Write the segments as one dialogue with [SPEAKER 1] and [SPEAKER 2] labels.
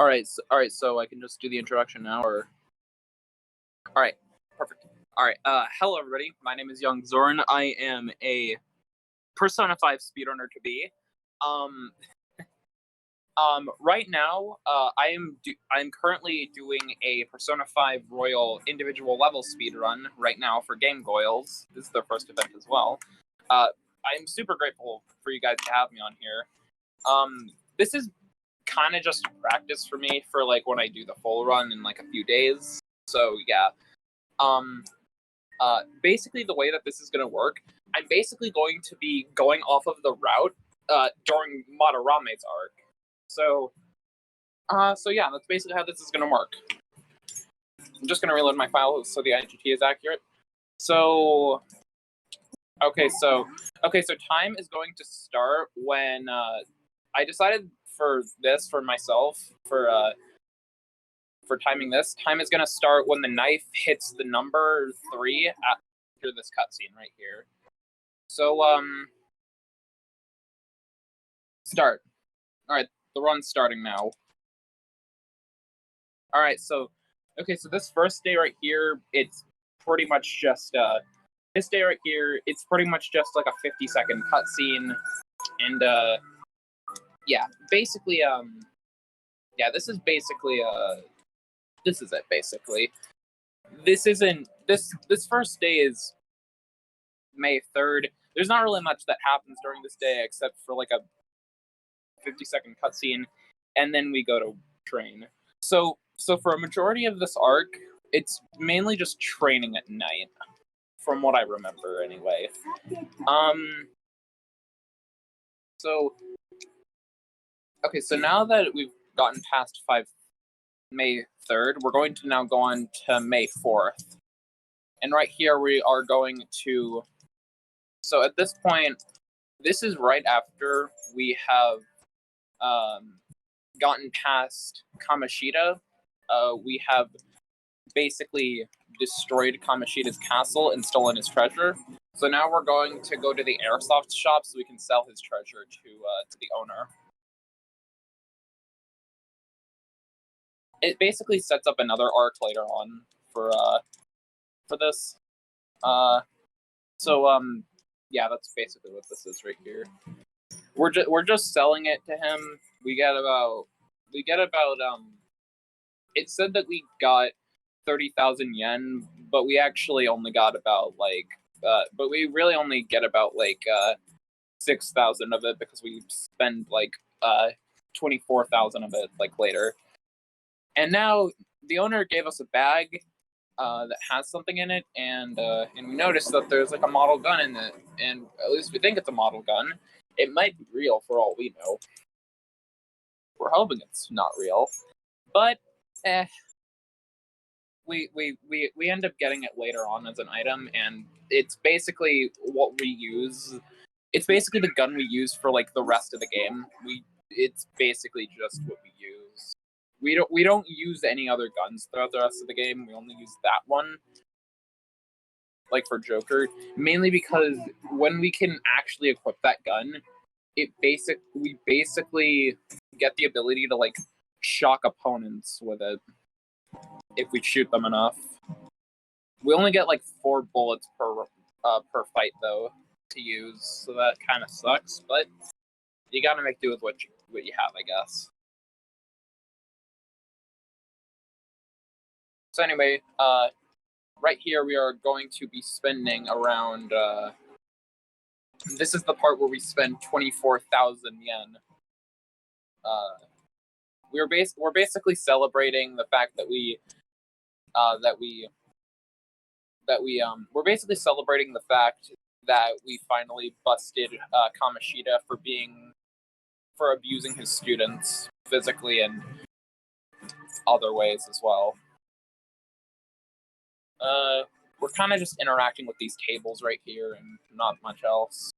[SPEAKER 1] All right, so I can just do the introduction now, or all right, perfect. All right, hello everybody. My name is Young Zorn. I am a Persona 5 speedrunner to be. Um, right now, I'm currently doing a Persona 5 Royal individual level speedrun right now for Gamegoyles. This is their first event as well. I'm super grateful for you guys to have me on here. This is kind of just practice for me for like when I do the full run in like a few days. So yeah. Basically the way that this is gonna work, I'm basically going to be going off of the route during Madarame's arc. So yeah, that's basically how this is gonna work. I'm just gonna reload my file so the IGT is accurate. So so time is going to start when I decided for myself for timing this. Time is going to start when the knife hits the number 3 after this cutscene right here. So, start. Alright, the run's starting now. Alright, so this first day right here, it's pretty much just, this day right here, it's pretty much just like a 50-second cutscene, and, yeah, basically, yeah, this is basically, this is it, basically. This first day is May 3rd. There's not really much that happens during this day except for like a 50-second cutscene, and then we go to train. So for a majority of this arc, it's mainly just training at night, from what I remember anyway. So now that we've gotten past May 3rd, we're going to now go on to May 4th. And right here we are going to... So at this point, this is right after we have gotten past Kamishita. We have basically destroyed Kamishita's castle and stolen his treasure. So now we're going to go to the airsoft shop so we can sell his treasure to the owner. It basically sets up another arc later on for this. Yeah, that's basically what this is right here. We're just selling it to him. We get about it said that we got 30,000 yen, but we actually only got about but we really only get about 6,000 of it because we spend 24,000 of it later. And now the owner gave us a bag that has something in it, and we noticed that there's a model gun in it, and at least we think it's a model gun. It might be real for all we know. We're hoping it's not real, but we end up getting it later on as an item, and it's basically what we use. It's basically the gun we use for the rest of the game. It's basically just what we use. We don't use any other guns throughout the rest of the game. We only use that one, for Joker, mainly because when we can actually equip that gun, we basically get the ability to shock opponents with it if we shoot them enough. We only get 4 bullets per fight though to use, so that kind of sucks. But you gotta make do with what you have, I guess. So anyway, right here we are going to be spending around, this is the part where we spend 24,000 yen. We're basically celebrating the fact that we're basically celebrating the fact that we finally busted Kamishita for abusing his students physically and other ways as well. We're kind of just interacting with these tables right here and not much else.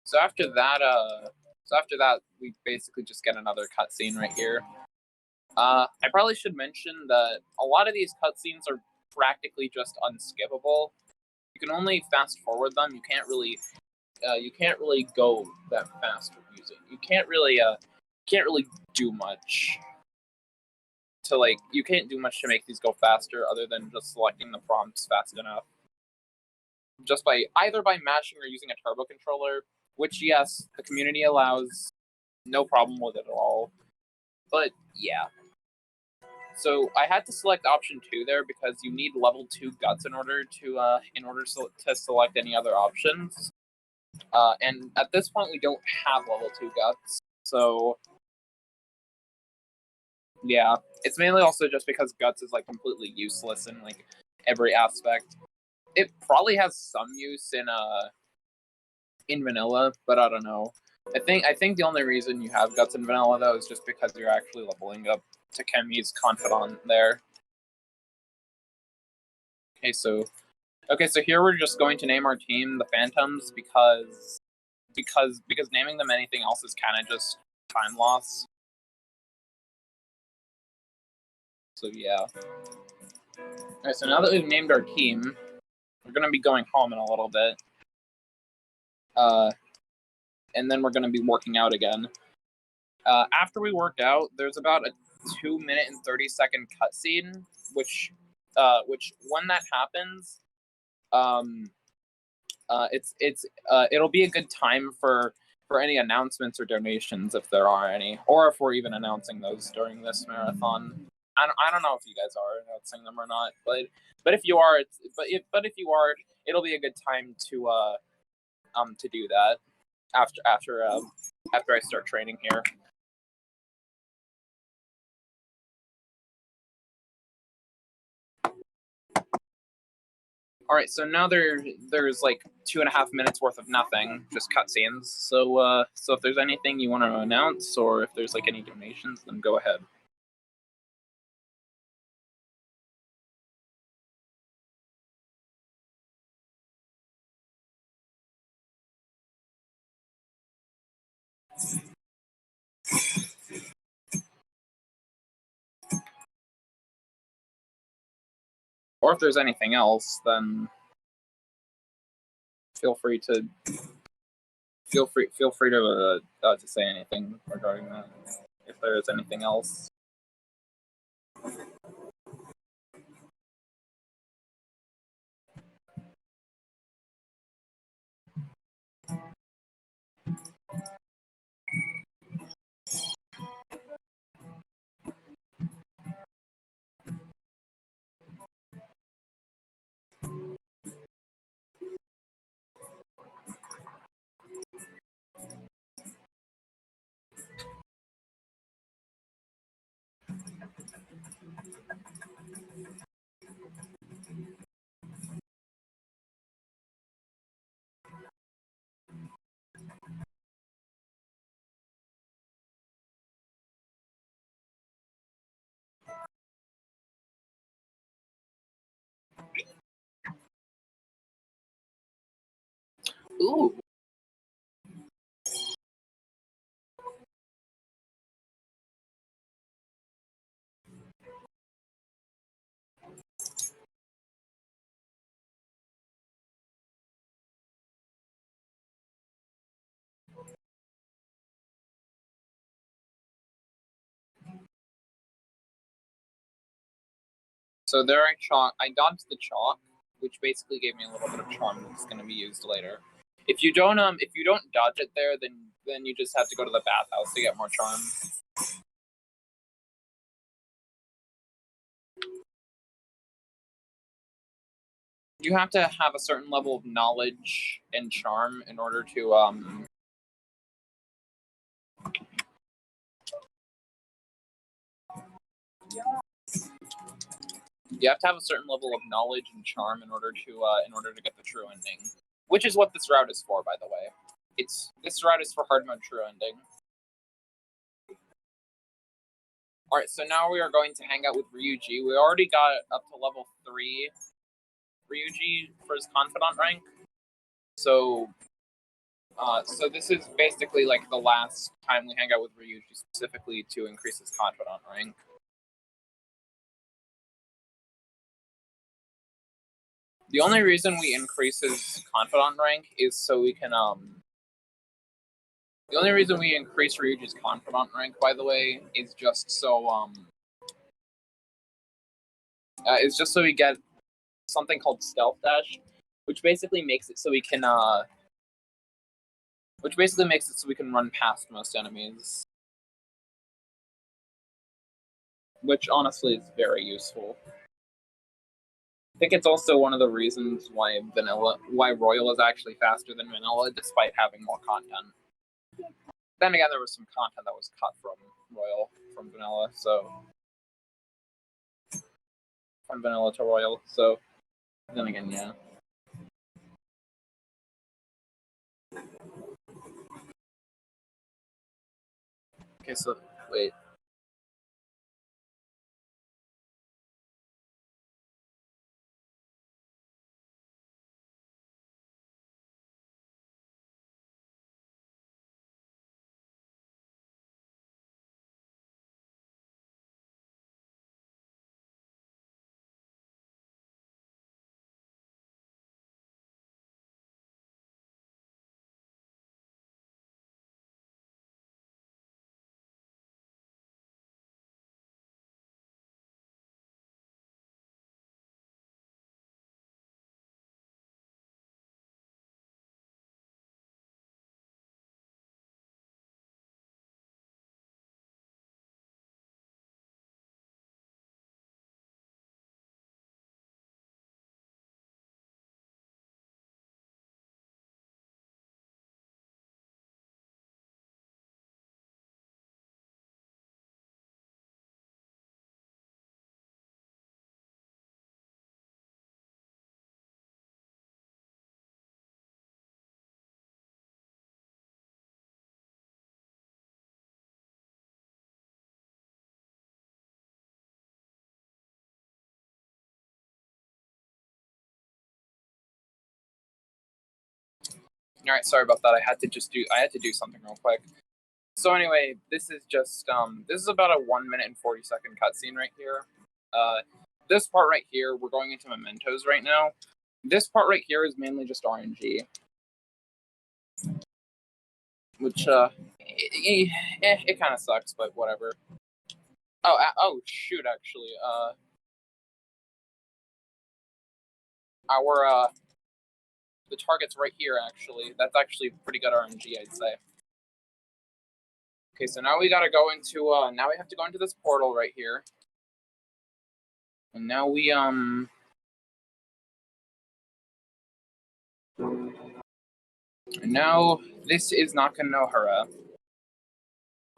[SPEAKER 1] So after that, we basically just get another cutscene right here. I probably should mention that a lot of these cutscenes are practically just unskippable. You can only fast forward them. You can't really go that fast with music. You can't really do much. to like, you can't do much to make these go faster other than just selecting the prompts fast enough. Just by either by mashing or using a turbo controller, which yes, the community allows, no problem with it at all. But yeah. So I had to select option 2 there because you need level 2 guts in order to select any other options. And at this point we don't have level 2 guts, so yeah, it's mainly also just because guts is like completely useless in like every aspect. It probably has some use in vanilla, but I don't know. I think the only reason you have guts in vanilla though is just because you're actually leveling up to Kemi's confidant there. Okay, so here we're just going to name our team the Phantoms because naming them anything else is kind of just time loss. So yeah. Alright, so now that we've named our team, we're gonna be going home in a little bit. And then we're gonna be working out again. After we work out, there's about a 2-minute and 30-second cutscene, which when that happens, it'll be a good time for any announcements or donations if there are any, or if we're even announcing those during this marathon. I don't know if you guys are announcing them or not, but if you are, it'll be a good time to do that after I start training here. All right, so now there's like 2.5 minutes worth of nothing, just cutscenes. So if there's anything you want to announce, or if there's like any donations, then go ahead. Or if there's anything else, then feel free to say anything regarding that. If there is anything else. Ooh. So there I dodged the chalk, which basically gave me a little bit of charm that's going to be used later. If you don't dodge it there, then you just have to go to the bathhouse to get more charm. You have to have a certain level of knowledge and charm in order to you have to have a certain level of knowledge and charm in order to get the true ending, which is what this route is for, by the way. This route is for hard mode true ending. All right, so now we are going to hang out with Ryuji. We already got up to level 3 Ryuji for his confidant rank. So this is basically like the last time we hang out with Ryuji specifically to increase his confidant rank. The only reason we increase his confidant rank is so we can the only reason we increase Ryuji's confidant rank, by the way, is just so is just so we get something called Stealth Dash, which basically makes it so we can run past most enemies. Which honestly is very useful. I think it's also one of the reasons why Royal is actually faster than Vanilla, despite having more content. Then again, there was some content that was cut from Vanilla, so from Vanilla to Royal. So then again, yeah. Okay, so wait. All right, sorry about that. I had to do something real quick. So anyway, this is just this is about a 1 minute and 40-second cutscene right here. This part right here, we're going into mementos right now. This part right here is mainly just RNG, which it kind of sucks, but whatever. Oh shoot, actually, the target's right here. Actually, that's actually pretty good RNG, I'd say. Okay, so now we gotta go into now we have to go into this portal right here, and now we and now this is Nakanohara,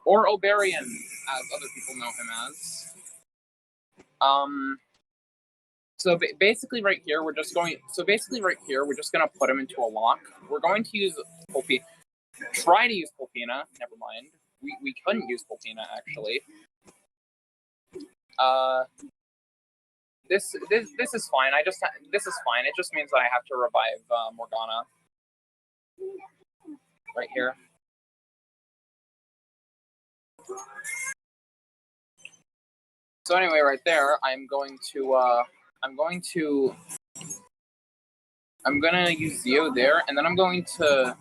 [SPEAKER 1] or Oberian, as other people know him as. So basically right here, we're just gonna put him into a lock. We're going to use try to use Pulpina. Never mind. We couldn't use Pulpina actually. This is fine. This is fine. It just means that I have to revive Morgana right here. So anyway, right there, I'm gonna use Zio there, and then I'm going to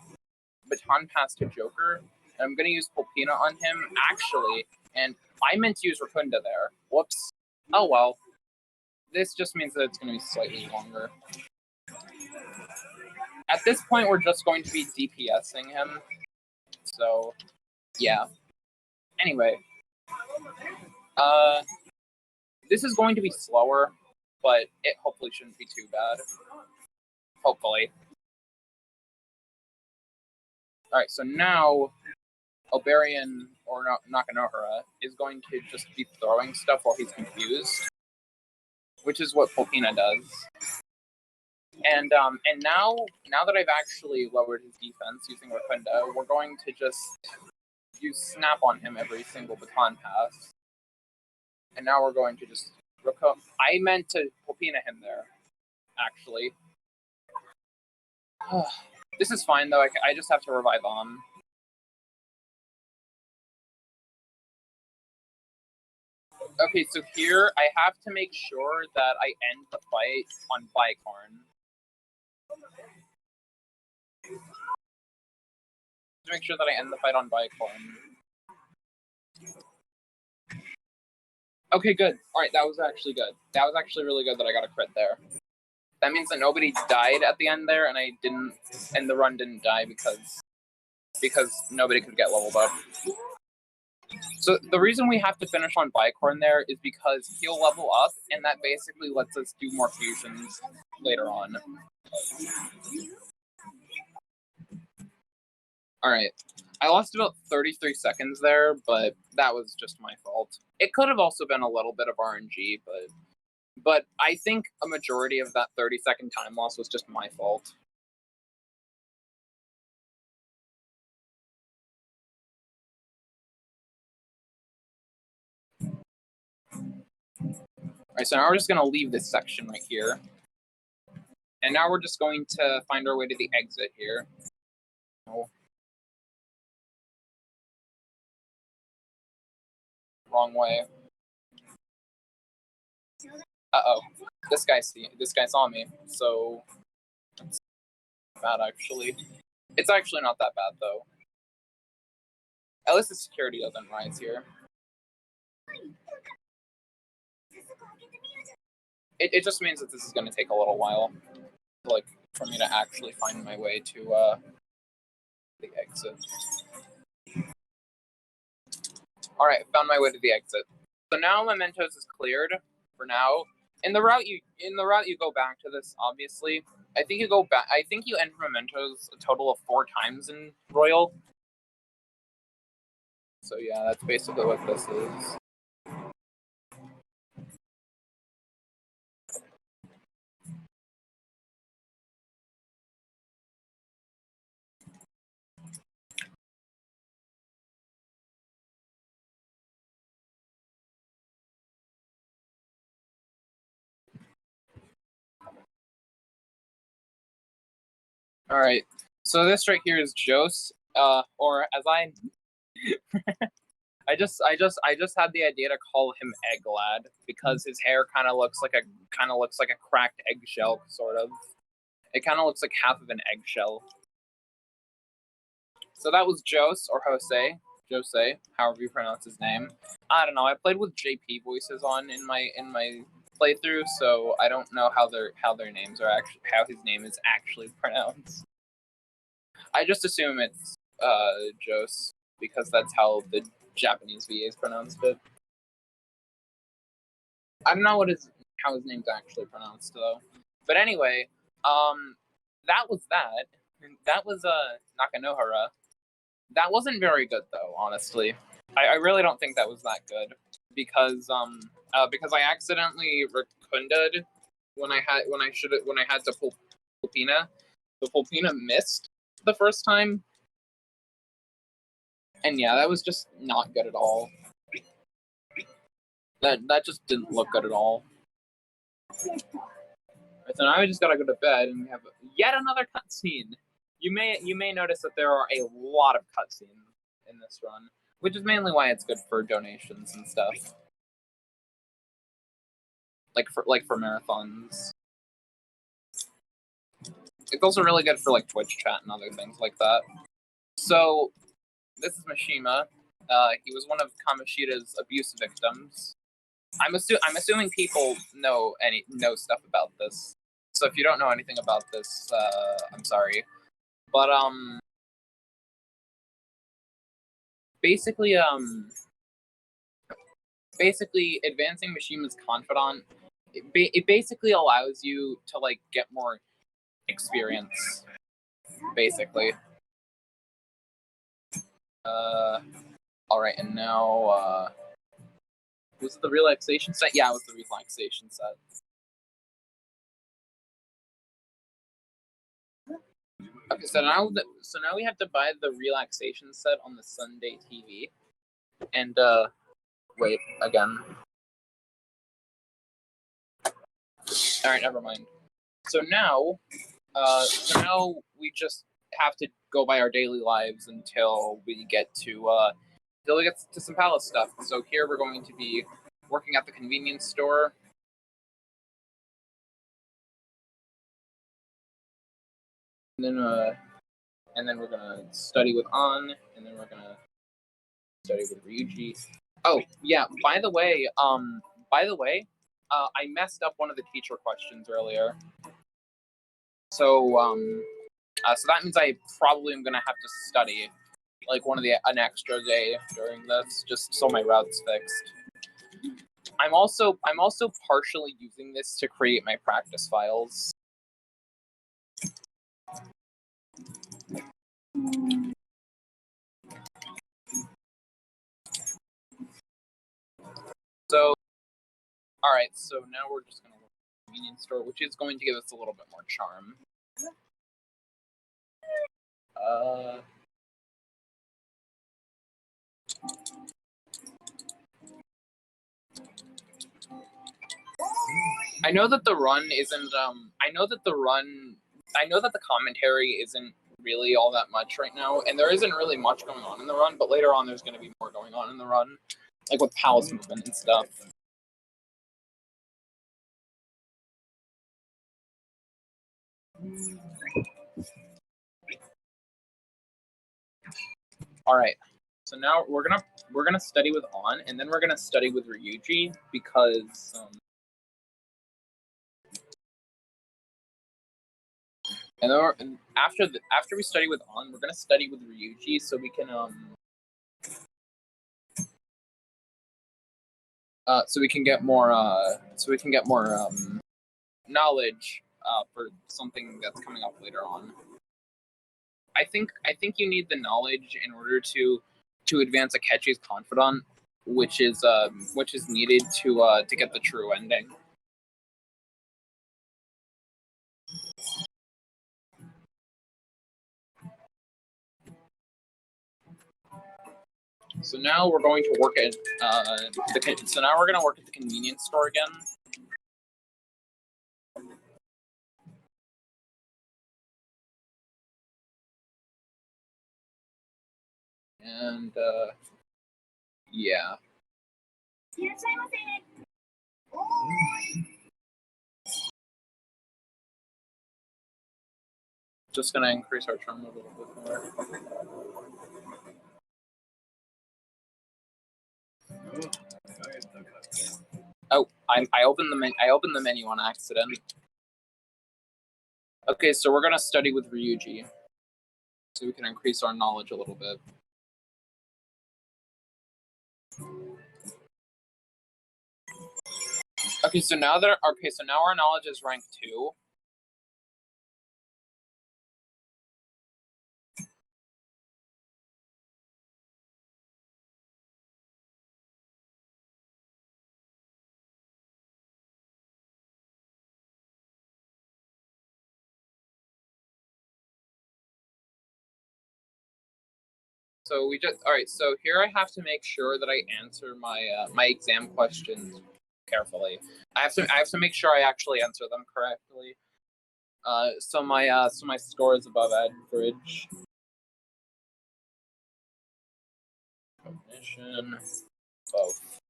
[SPEAKER 1] baton pass to Joker, and I'm gonna use Pulpina on him actually, and I meant to use Rotunda there. Whoops. Oh well. This just means that it's gonna be slightly longer. At this point, we're just going to be DPSing him. So, yeah. Anyway. This is going to be slower, but it hopefully shouldn't be too bad. Hopefully. Alright, so now Oberian, or Nakanohara, is going to just be throwing stuff while he's confused, which is what Pulpina does. And now that I've actually lowered his defense using Rotunda, we're going to just use Snap on him every single baton pass. And now we're going to just I meant to Pulpina him there, actually. This is fine though. I just have to revive on. Okay, so here I have to make sure that I end the fight on Bicorn. To make sure that I end the fight on Bicorn. Okay, good. All right, that was actually good. That was actually really good that I got a crit there. That means that nobody died at the end there, and I didn't, and the run didn't die because nobody could get leveled up. So the reason we have to finish on Bicorn there is because he'll level up, and that basically lets us do more fusions later on. All right. I lost about 33 seconds there, but that was just my fault. It could have also been a little bit of RNG, but I think a majority of that 30-second time loss was just my fault. All right, so now we're just going to leave this section right here. And now we're just going to find our way to the exit here. Oh. Wrong way. Uh-oh. This guy saw me, so it's bad actually. It's actually not that bad though. At least the security doesn't rise here. It just means that this is going to take a little while, like, for me to actually find my way to the exit. All right, found my way to the exit. So now Mementos is cleared for now. In the route you go back to this, obviously. I think you go back. I think you enter Mementos a total of 4 times in Royal. So yeah, that's basically what this is. All right. So this right here is Jose, or as I I just had the idea to call him Egglad because his hair kind of looks like a cracked eggshell, sort of. It kind of looks like half of an eggshell. So that was Jose or Jose, however you pronounce his name. I don't know. I played with JP voices on in my playthrough, so I don't know how their names are how his name is actually pronounced. I just assume it's Jose because that's how the Japanese VAs pronounced it. I don't know how his name's actually pronounced though. But anyway, that was that. That was Nakanohara. That wasn't very good though, honestly. I really don't think that was that good because I accidentally Rakunda'd when I had to pull Pulpina. The Pulpina missed the first time. And yeah, that was just not good at all. That just didn't look good at all. Right, so now we just gotta go to bed, and we have yet another cutscene. You may notice that there are a lot of cutscenes in this run, which is mainly why it's good for donations and stuff, like for marathons. It's also really good for like Twitch chat and other things like that. So this is Mishima. He was one of Kamoshida's abuse victims. I'm assuming people know stuff about this. So if you don't know anything about this, I'm sorry. But basically advancing Mishima's confidant, it basically allows you to like get more experience. Basically. All right, and now was it the relaxation set? Yeah, it was the relaxation set. Okay, so now we have to buy the relaxation set on the Sunday TV, and wait again. All right, never mind. So now we just have to go by our daily lives until we get to some palace stuff. So here we're going to be working at the convenience store. And then we're gonna study with An, and then we're gonna study with Ryuji. Oh yeah, by the way, By the way, I messed up one of the teacher questions earlier. So so that means I probably am gonna have to study like an extra day during this, just so my route's fixed. I'm also partially using this to create my practice files. So, all right. So now we're just gonna look at the convenience store, which is going to give us a little bit more charm. I know that the run isn't. I know that the commentary isn't really all that much right now, and there isn't really much going on in the run. But later on, there's going to be more going on in the run, like with palace movement and stuff. All right. So now we're gonna study with On, and then we're gonna study with Ryuji because and then after we study with On, we're gonna study with Ryuji so we can get more knowledge for something that's coming up later on. I think you need the knowledge in order to advance Akechi's confidant, which is needed to get the true ending. So now we're going to work at so now we're going to work at the convenience store again. And yeah. Just gonna increase our charm a little bit more. Oh, I opened the menu on accident. Okay, so we're gonna study with Ryuji, so we can increase our knowledge a little bit. Okay, so now our knowledge is rank 2. So so here I have to make sure that I answer my my exam questions carefully. I have to make sure I actually answer them correctly. So my score is above average. Cognition, both.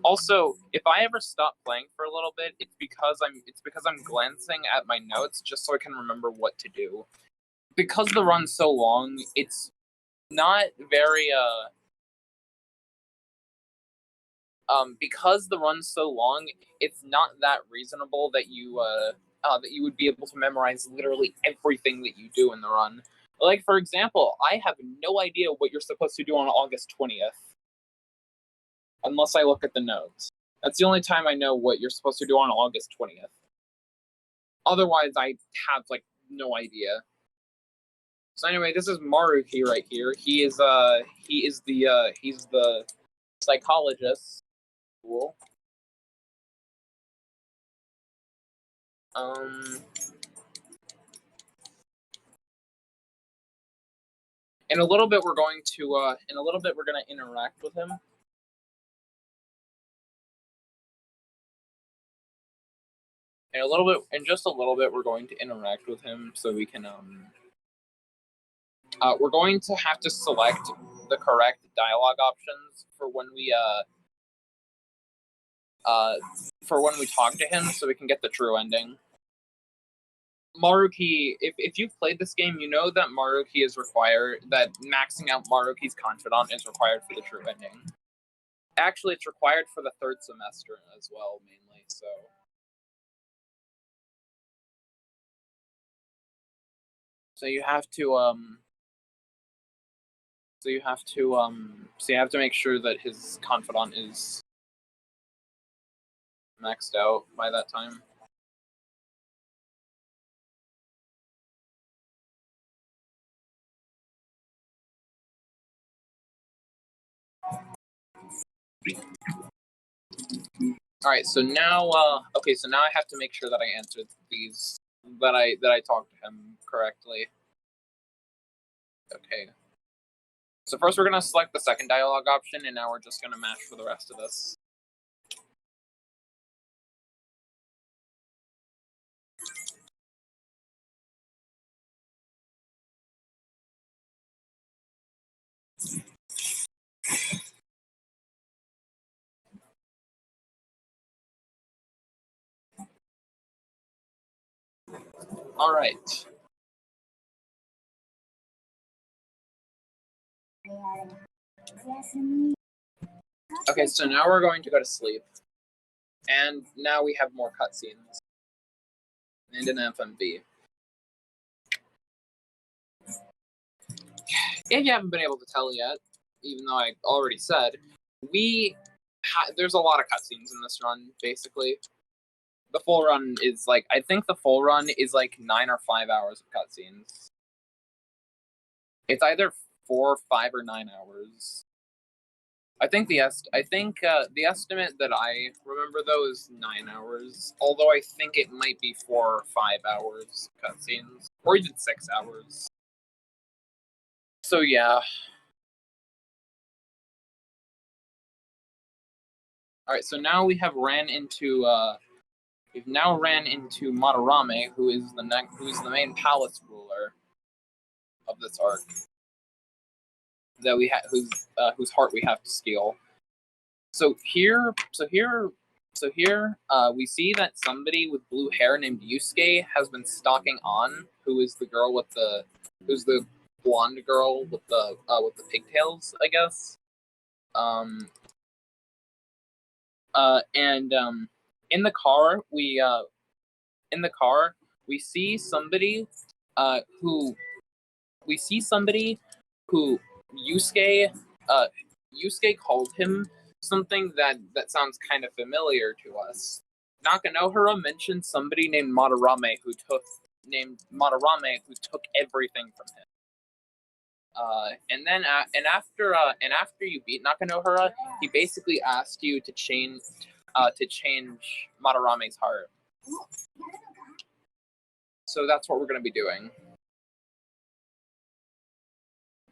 [SPEAKER 1] Also, if I ever stop playing for a little bit, it's because I'm glancing at my notes just so I can remember what to do. Because the run's so long, it's not very because the run's so long, it's not that reasonable that you would be able to memorize literally everything that you do in the run. Like, for example, I have no idea what you're supposed to do on August 20th. Unless I look at the notes. That's the only time I know what you're supposed to do on August 20th. Otherwise, I have, like, no idea. So anyway, this is Maruki right here. He's the psychologist. Cool. In a little bit we're going to interact with him. In just a little bit we're going to interact with him so we can we're going to have to select the correct dialogue options for when we talk to him so we can get the true ending. Maruki, if you've played this game, you know that maxing out Maruki's confidant is required for the true ending. Actually, it's required for the third semester as well, mainly. So you have to so you have to make sure that his confidant is maxed out by that time. All right, so now, okay, so now I have to make sure that I answered these, that I talked to him correctly. Okay. So first we're gonna select the second dialogue option, and now we're just gonna match for the rest of this. All right. Okay, so now we're going to go to sleep. And now we have more cutscenes. And an FMV. If you haven't been able to tell yet, even though I already said, there's a lot of cutscenes in this run, basically. The full run is like, I think the full run is like 9 or 5 hours of cutscenes. It's either 4, 5, or 9 hours. I think the estimate that I remember though is 9 hours. Although I think it might be 4 or 5 hours cutscenes, or even 6 hours. So yeah. All right. So now we have ran into Madarame, who is the main palace ruler of this arc. That we whose heart we have to steal. So here, we see that somebody with blue hair named Yusuke has been stalking An, who is the blonde girl with the pigtails, I guess. In the car we see somebody who Yusuke called him something that sounds kind of familiar to us. Nakanohara mentioned somebody named Madarame who took everything from him. And after you beat Nakanohara, he basically asked you to change Madarame's heart. So that's what we're going to be doing.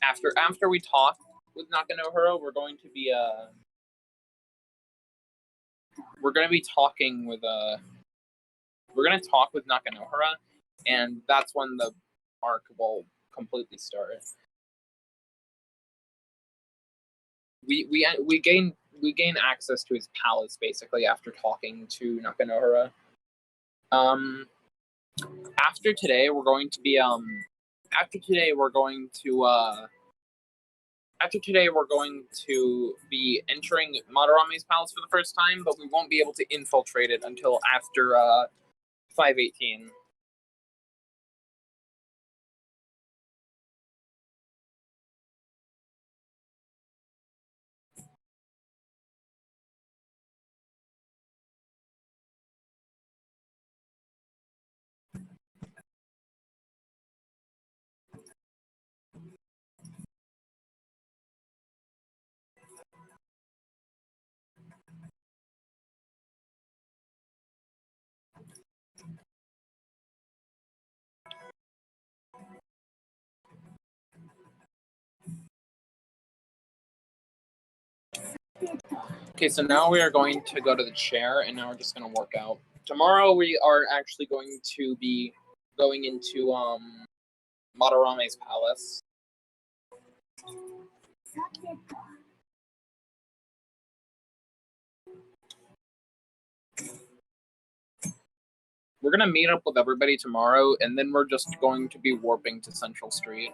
[SPEAKER 1] After we talk with Nakanohara, we're going to talk with Nakanohara, and that's when the arc will completely start. We gain access to his palace basically after talking to Nakanohara. After today we're going to be entering Madarame's palace for the first time, but we won't be able to infiltrate it until after 518. Okay, so now we are going to go to the chair, and now we're just going to work out. Tomorrow we are actually going to be going into Madarame's palace. We're going to meet up with everybody tomorrow, and then we're just going to be warping to Central Street.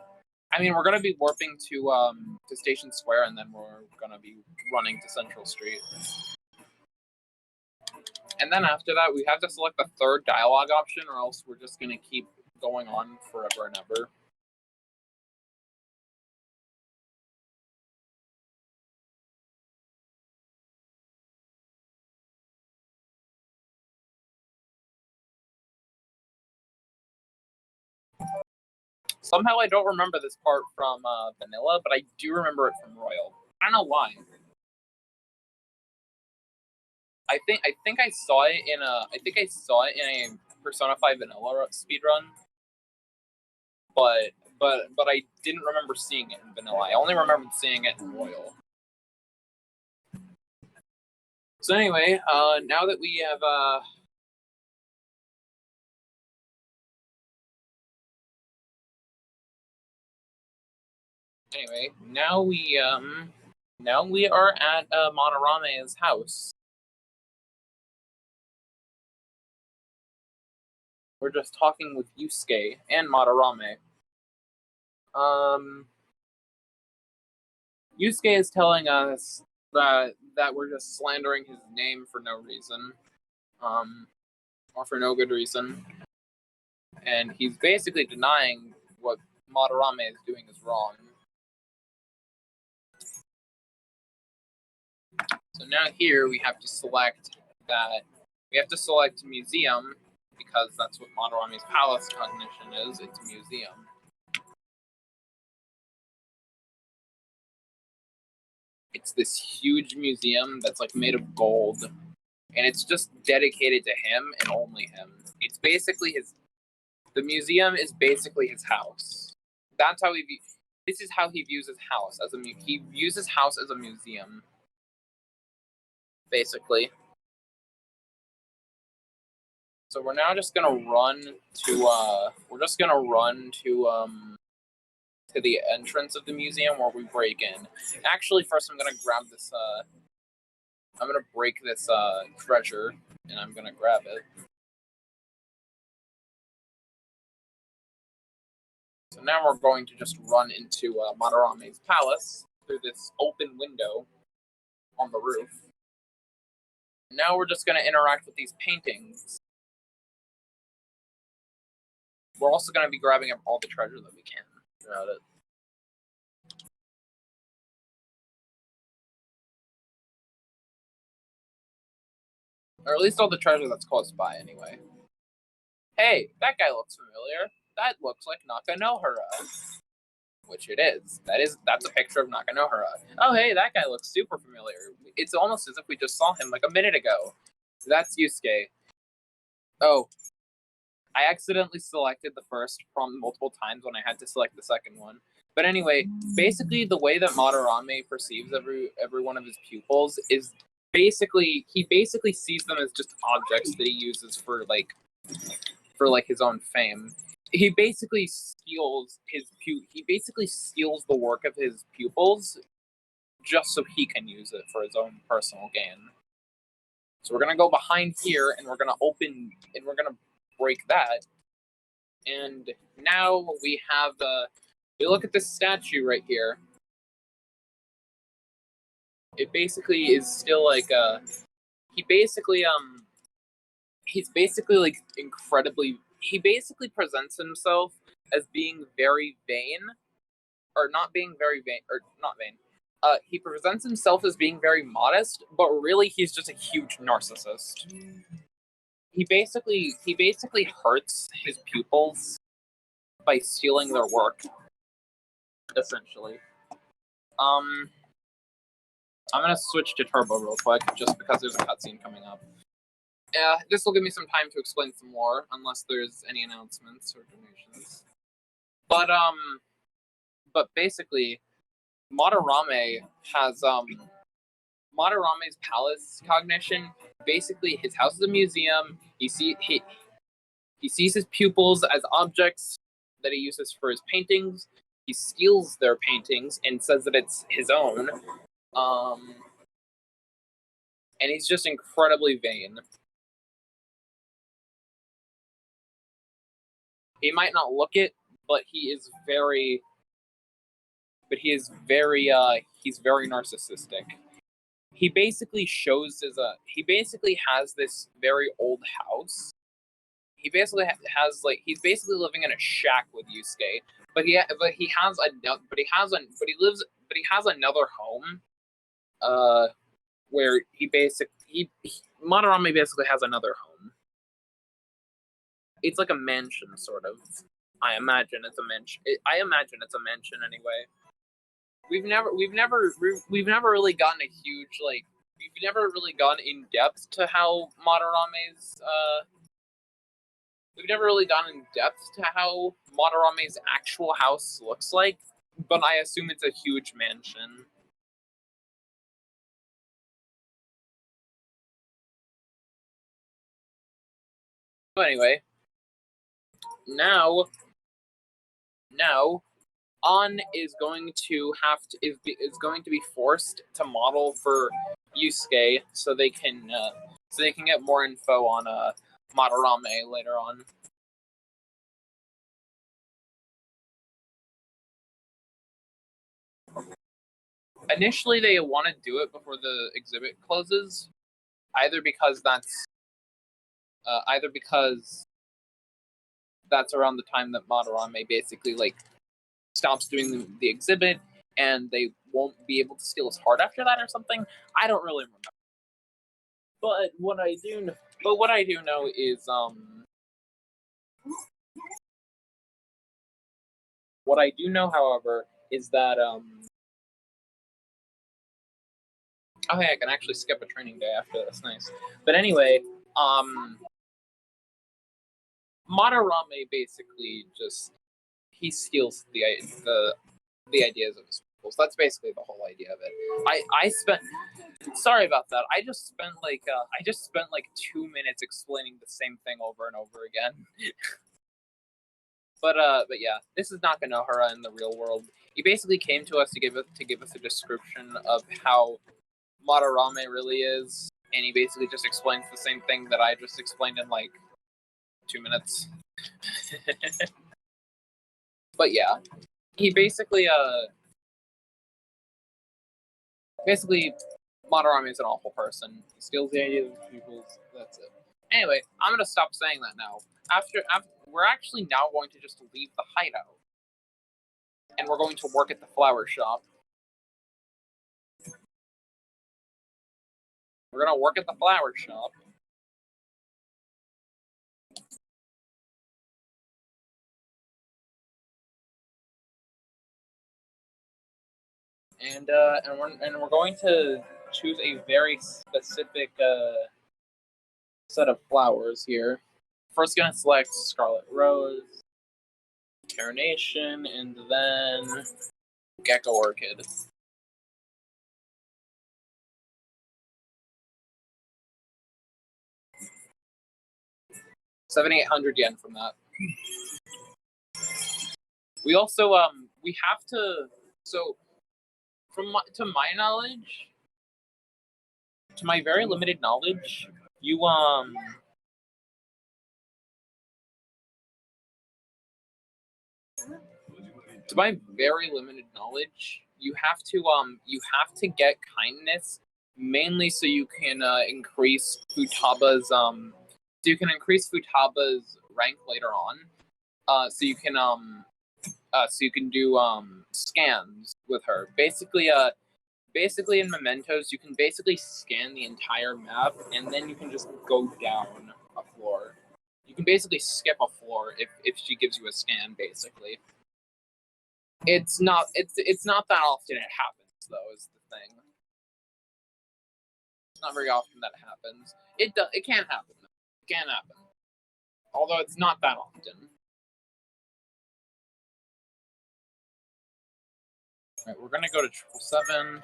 [SPEAKER 1] I mean, we're gonna be warping to Station Square, and then we're gonna be running to Central Street. And then after that, we have to select the third dialogue option, or else we're just gonna keep going on forever and ever. Somehow I don't remember this part from Vanilla, but I do remember it from Royal. I don't know why. I think I saw it in a Persona 5 Vanilla speedrun, but I didn't remember seeing it in Vanilla. I only remembered seeing it in Royal. So anyway, now that we have anyway, now we are at Madarame's house. We're just talking with Yusuke and Madarame. Yusuke is telling us that we're just slandering his name for no reason, or for no good reason, and he's basically denying what Madarame is doing is wrong. So now here we have to select museum, because that's what Madarame's Palace cognition is. It's a museum. It's this huge museum that's like made of gold, and it's just dedicated to him and only him. It's basically the museum is basically his house. That's how this is how he views his house, he views his house as a museum, basically. So we're now just gonna run to the entrance of the museum where we break in. Actually, first I'm gonna grab this I'm gonna break this treasure, and I'm gonna grab it. So now we're going to just run into Madarame's palace through this open window on the roof. Now we're just gonna interact with these paintings. We're also gonna be grabbing up all the treasure that we can throughout it. Or at least all the treasure that's close by, anyway. Hey, that guy looks familiar. That looks like Nakanohara. Which it is. That's a picture of Nakanohara. Oh, hey, that guy looks super familiar. It's almost as if we just saw him like a minute ago. That's Yusuke. Oh, I accidentally selected the first prompt multiple times when I had to select the second one. But anyway, basically the way that Madarame perceives every one of his pupils is he basically sees them as just objects that he uses for his own fame. He basically steals the work of his pupils just so he can use it for his own personal gain. So we're gonna go behind here, and we're gonna break that. And now we have we look at this statue right here. It basically is still like he's basically like incredibly. He basically presents himself as being very vain, or not being very vain, or not vain. He presents himself as being very modest, but really he's just a huge narcissist. He basically hurts his pupils by stealing their work, essentially. I'm gonna switch to Turbo real quick, just because there's a cutscene coming up. This will give me some time to explain some more, unless there's any announcements or donations. But basically, Madarame has Madarame's palace cognition. Basically, his house is a museum. He sees his pupils as objects that he uses for his paintings. He steals their paintings and says that it's his own. And he's just incredibly vain. He might not look it, but he is very but he's very narcissistic. He basically has this very old house. He basically has like he's basically living in a shack with Yusuke, but he has another home, where Madarame basically has another home. It's like a mansion, sort of. I imagine it's a mansion. Anyway. We've never really gotten in depth to how Madarame's actual house looks like, but I assume it's a huge mansion. So anyway, now An is going to be forced to model for Yusuke so they can get more info on Madarame later on. Initially, they want to do it before the exhibit closes, either because that's around the time that Madarame basically stops doing the exhibit, and they won't be able to steal his heart after that or something. I don't really remember. But what I do know is what I do know, however, is that oh hey, I can actually skip a training day after this. Nice. But anyway, Madarame basically just he steals the ideas of his people. So that's basically the whole idea of it. Sorry about that. I just spent like 2 minutes explaining the same thing over and over again. But yeah, this is Nakanohara in the real world. He basically came to us to give us a description of how Madarame really is, and he basically just explains the same thing that I just explained in 2 minutes. But yeah, he basically Madarame is an awful person. He steals the ideas of people. That's it. Anyway, I'm gonna stop saying that now. After we're actually now going to just leave the hideout, and we're going to work at the flower shop. We're gonna work at the flower shop. And we're going to choose a very specific set of flowers here. First, gonna select Scarlet Rose, Carnation, and then Gecko Orchid. $7,800 from that. We also we have to to my very limited knowledge, you to my very limited knowledge, you have to get kindness mainly so you can increase Futaba's rank later on. So you can do scans with her. Basically in Mementos, you can basically scan the entire map, and then you can just go down a floor. You can basically skip a floor if she gives you a scan, basically. It's not that often it happens, though, is the thing. It's not very often that it happens. It can happen. It can happen. Although it's not that often. Alright, we're gonna go to 777.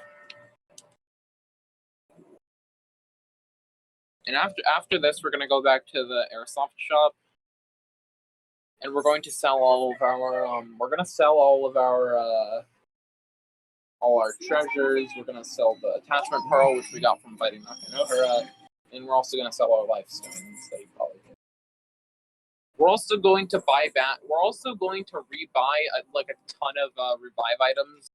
[SPEAKER 1] And after this, we're gonna go back to the airsoft shop, and we're going to sell all of our all our treasures. We're gonna sell the attachment pearl, which we got from fighting Nakanohara, and we're also gonna sell our life stones that you probably get. We're also going to rebuy a ton of revive items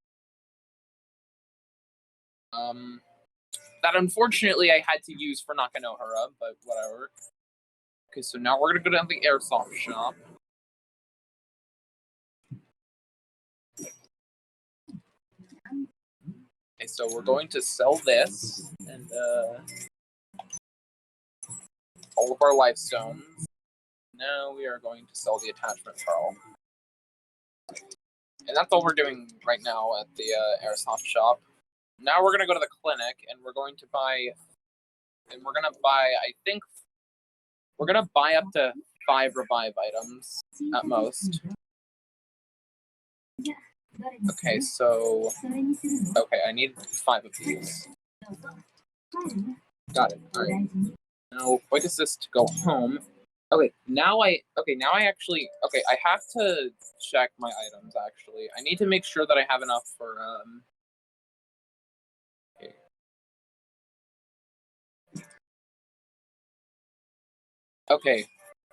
[SPEAKER 1] That unfortunately I had to use for Nakanohara, but whatever. Okay, so now we're gonna go down to the airsoft shop. Okay, so we're going to sell this and all of our life stones. Now we are going to sell the attachment pearl. And that's all we're doing right now at the airsoft shop. Now we're gonna go to the clinic and we're going to buy, I think, we're gonna buy up to 5 revive items at most. Okay, so, okay, I need 5 of these. Got it, alright. Now, quick assist to go home. Okay, now I actually, okay, I have to check my items, actually. I need to make sure that I have enough for, okay.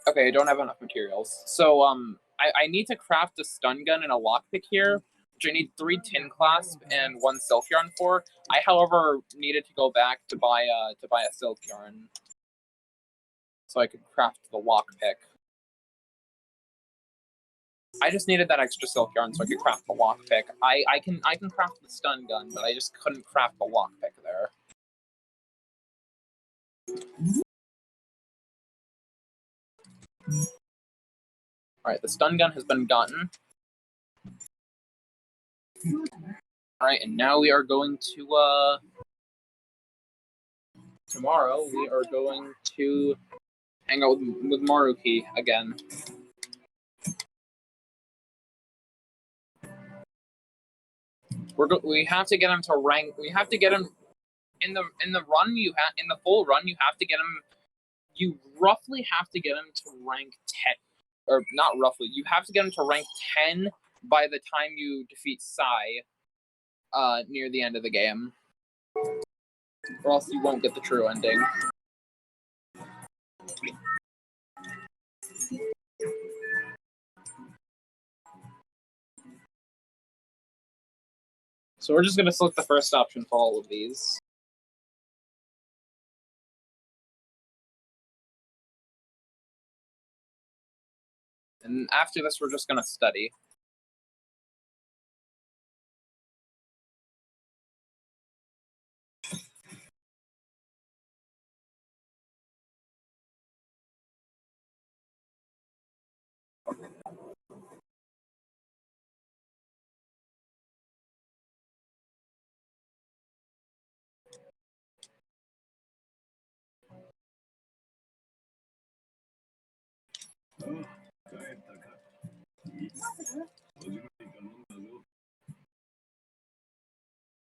[SPEAKER 1] Okay, I don't have enough materials. So, I need to craft a stun gun and a lockpick here, which I need 3 tin clasp and 1 silk yarn for. I, however, needed to go back to buy a silk yarn, so I could craft the lockpick. I just needed that extra silk yarn so I could craft the lockpick. I can craft the stun gun, but I just couldn't craft the lockpick there. Alright, the stun gun has been gotten. Alright, and now we are going to, tomorrow we are going to hang out with Maruki again. We have to get him to rank. We have to get him in the run. In the full run, you have to get him. You roughly have to get him to rank 10, or not roughly. You have to get him to rank 10 by the time you defeat Sai, near the end of the game, or else you won't get the true ending. So we're just gonna select the first option for all of these. And after this, we're just gonna study.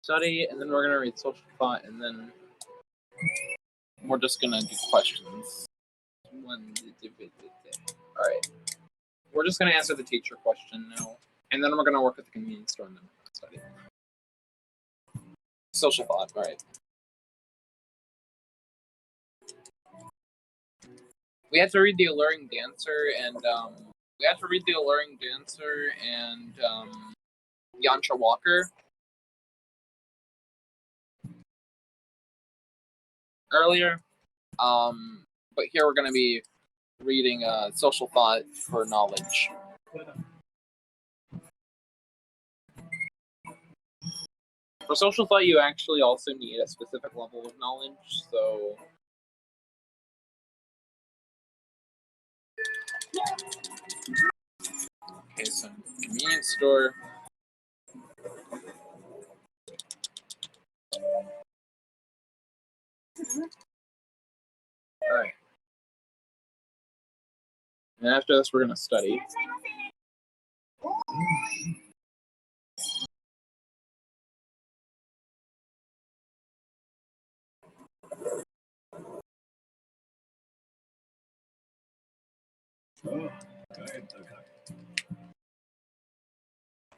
[SPEAKER 1] Study, and then we're gonna read social thought, and then we're just gonna do questions. Alright. We're just gonna answer the teacher question now. And then we're gonna work at the convenience store and then study. Social thought, alright. We had to read The Alluring Dancer and Yantra Walker earlier. But here we're gonna be reading Social Thought for knowledge. For social thought, you actually also need a specific level of knowledge, so... Okay, so convenience store. Alright. And after this, we're gonna study.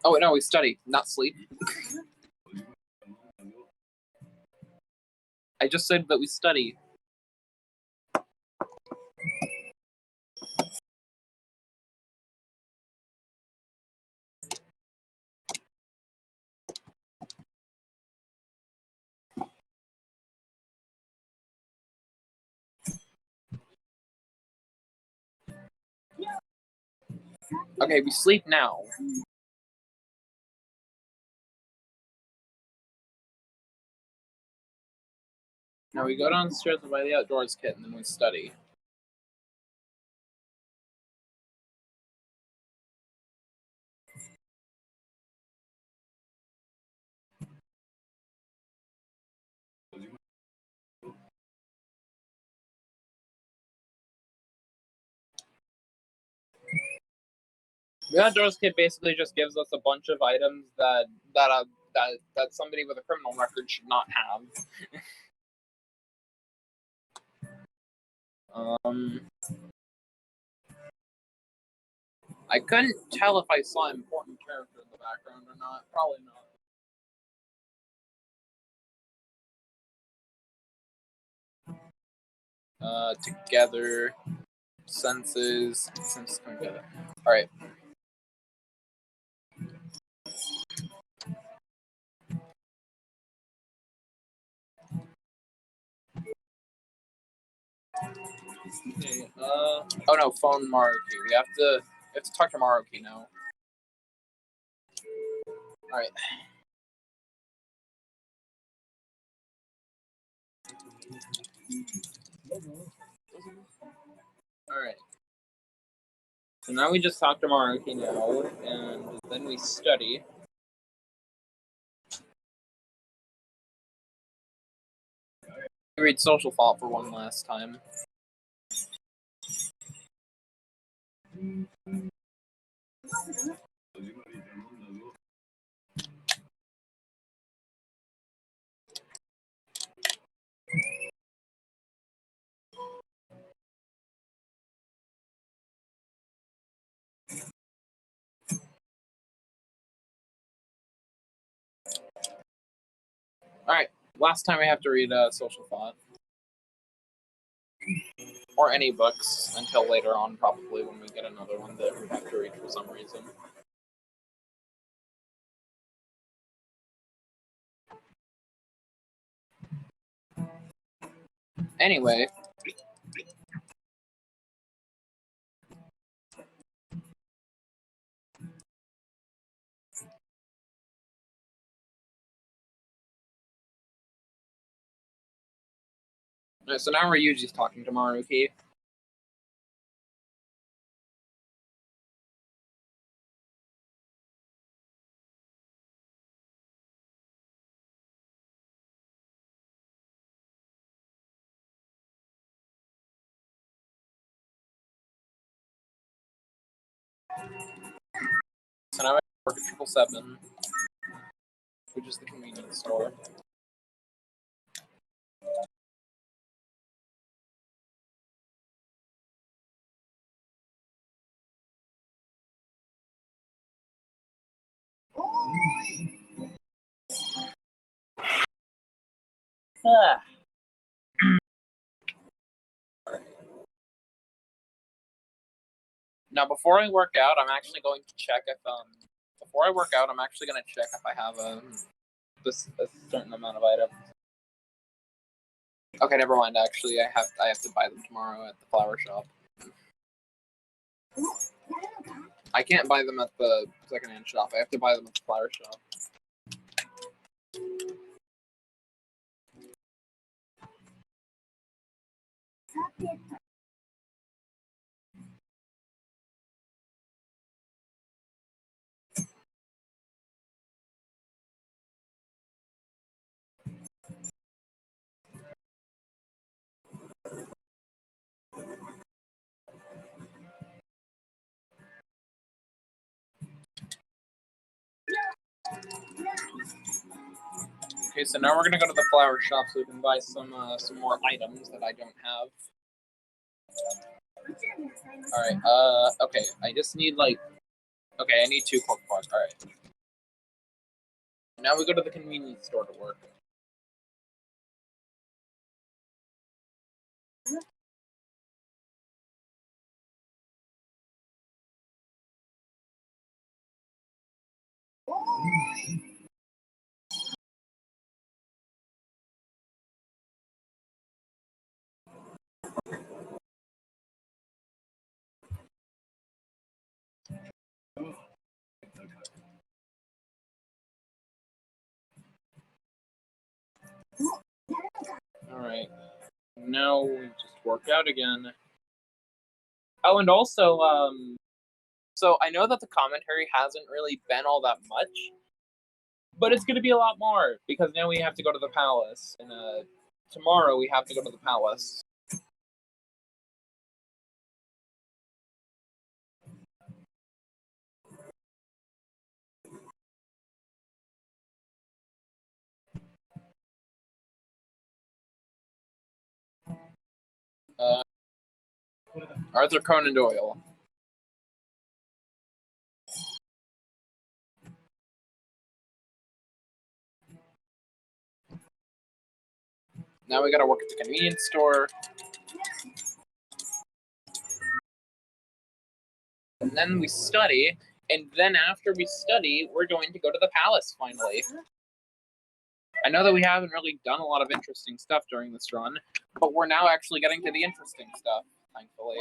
[SPEAKER 1] Oh, wait, no, we study, not sleep. I just said that we study. Okay, we sleep now. Now we go downstairs and buy the outdoors kit, and then we study. The outdoors kit basically just gives us a bunch of items that somebody with a criminal record should not have. I couldn't tell if I saw an important character in the background or not. Probably not. Together, senses come together. All right. Okay, oh no, phone Maruki. We have to talk to Maruki now. All right. All right. So now we just talk to Maruki now, and then we study. We read social thought for one last time. All right. Last time we have to read social thought. Or any books until later on, probably when we get another one that we have to read for some reason. Anyway. So now Ryuji's talking to Maruki. So now I work at 777, which is the convenience store. Now, before I work out, I'm actually going to check if Before I work out, I'm actually going to check if I have a certain amount of items. Okay, never mind. Actually, I have to buy them tomorrow at the flower shop. I can't buy them at the secondhand shop. I have to buy them at the flower shop. Okay, so now we're gonna go to the flower shop so we can buy some more items that I don't have. All right. Okay. I just need Okay, I need 2 cork bars. All right. Now we go to the convenience store to work. Alright. Now we just work out again. Oh, and also, so I know that the commentary hasn't really been all that much, but it's gonna be a lot more, because now we have to go to the palace, and tomorrow we have to go to the palace. Arthur Conan Doyle. Now we gotta work at the convenience store. And then we study, and then after we study, we're going to go to the palace finally. I know that we haven't really done a lot of interesting stuff during this run, but we're now actually getting to the interesting stuff, thankfully.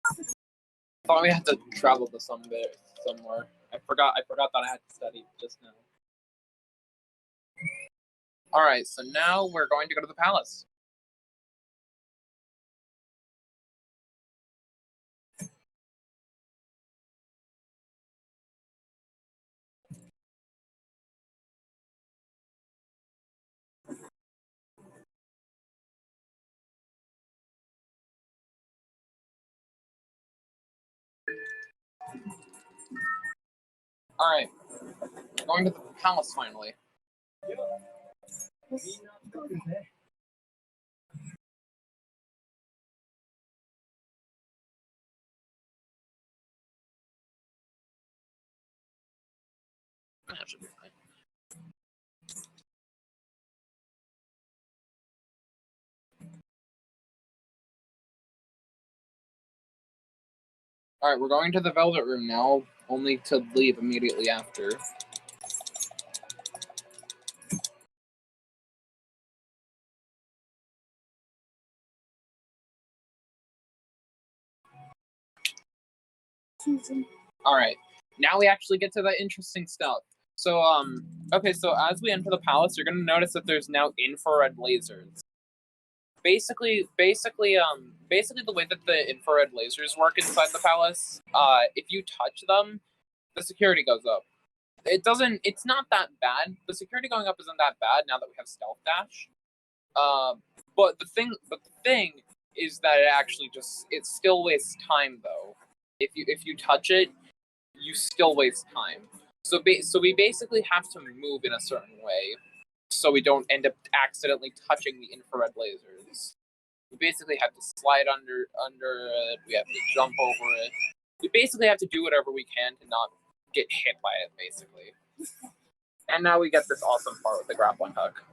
[SPEAKER 1] I thought we had to travel to somewhere. I forgot that I had to study just now. Alright, so now we're going to go to the palace. Alright, we're going to the palace finally. That should be fine. Alright, we're going to the Velvet Room now, only to leave immediately after. Alright, now we actually get to the interesting stuff. So, okay, so as we enter the palace, you're gonna notice that there's now infrared lasers. Basically the way that the infrared lasers work inside the palace, if you touch them, the security goes up. It's not that bad. The security going up isn't that bad now that we have stealth dash. But the thing is that it still wastes time though. If you touch it, you still waste time. So we basically have to move in a certain way, so we don't end up accidentally touching the infrared lasers. We basically have to slide under it. We have to jump over it. We basically have to do whatever we can to not get hit by it, basically. And now we get this awesome part with the grappling hook.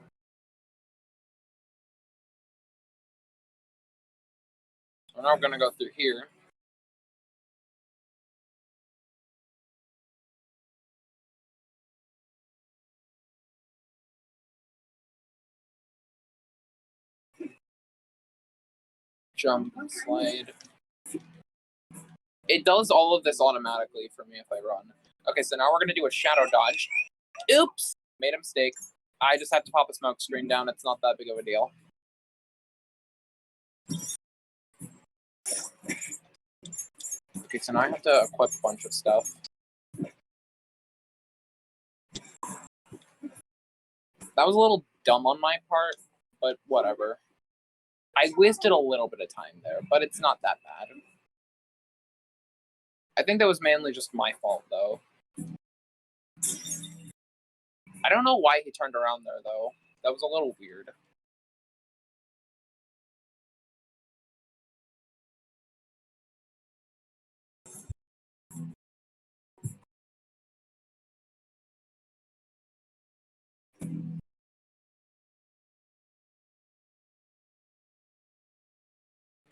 [SPEAKER 1] So now we're gonna go through here. Jump, slide. It does all of this automatically for me if I run. Okay, so now we're gonna do a shadow dodge. Oops! Made a mistake. I just have to pop a smoke screen down. It's not that big of a deal. Okay, so now I have to equip a bunch of stuff. That was a little dumb on my part, but whatever. I wasted a little bit of time there, but it's not that bad. I think that was mainly just my fault, though. I don't know why he turned around there, though. That was a little weird.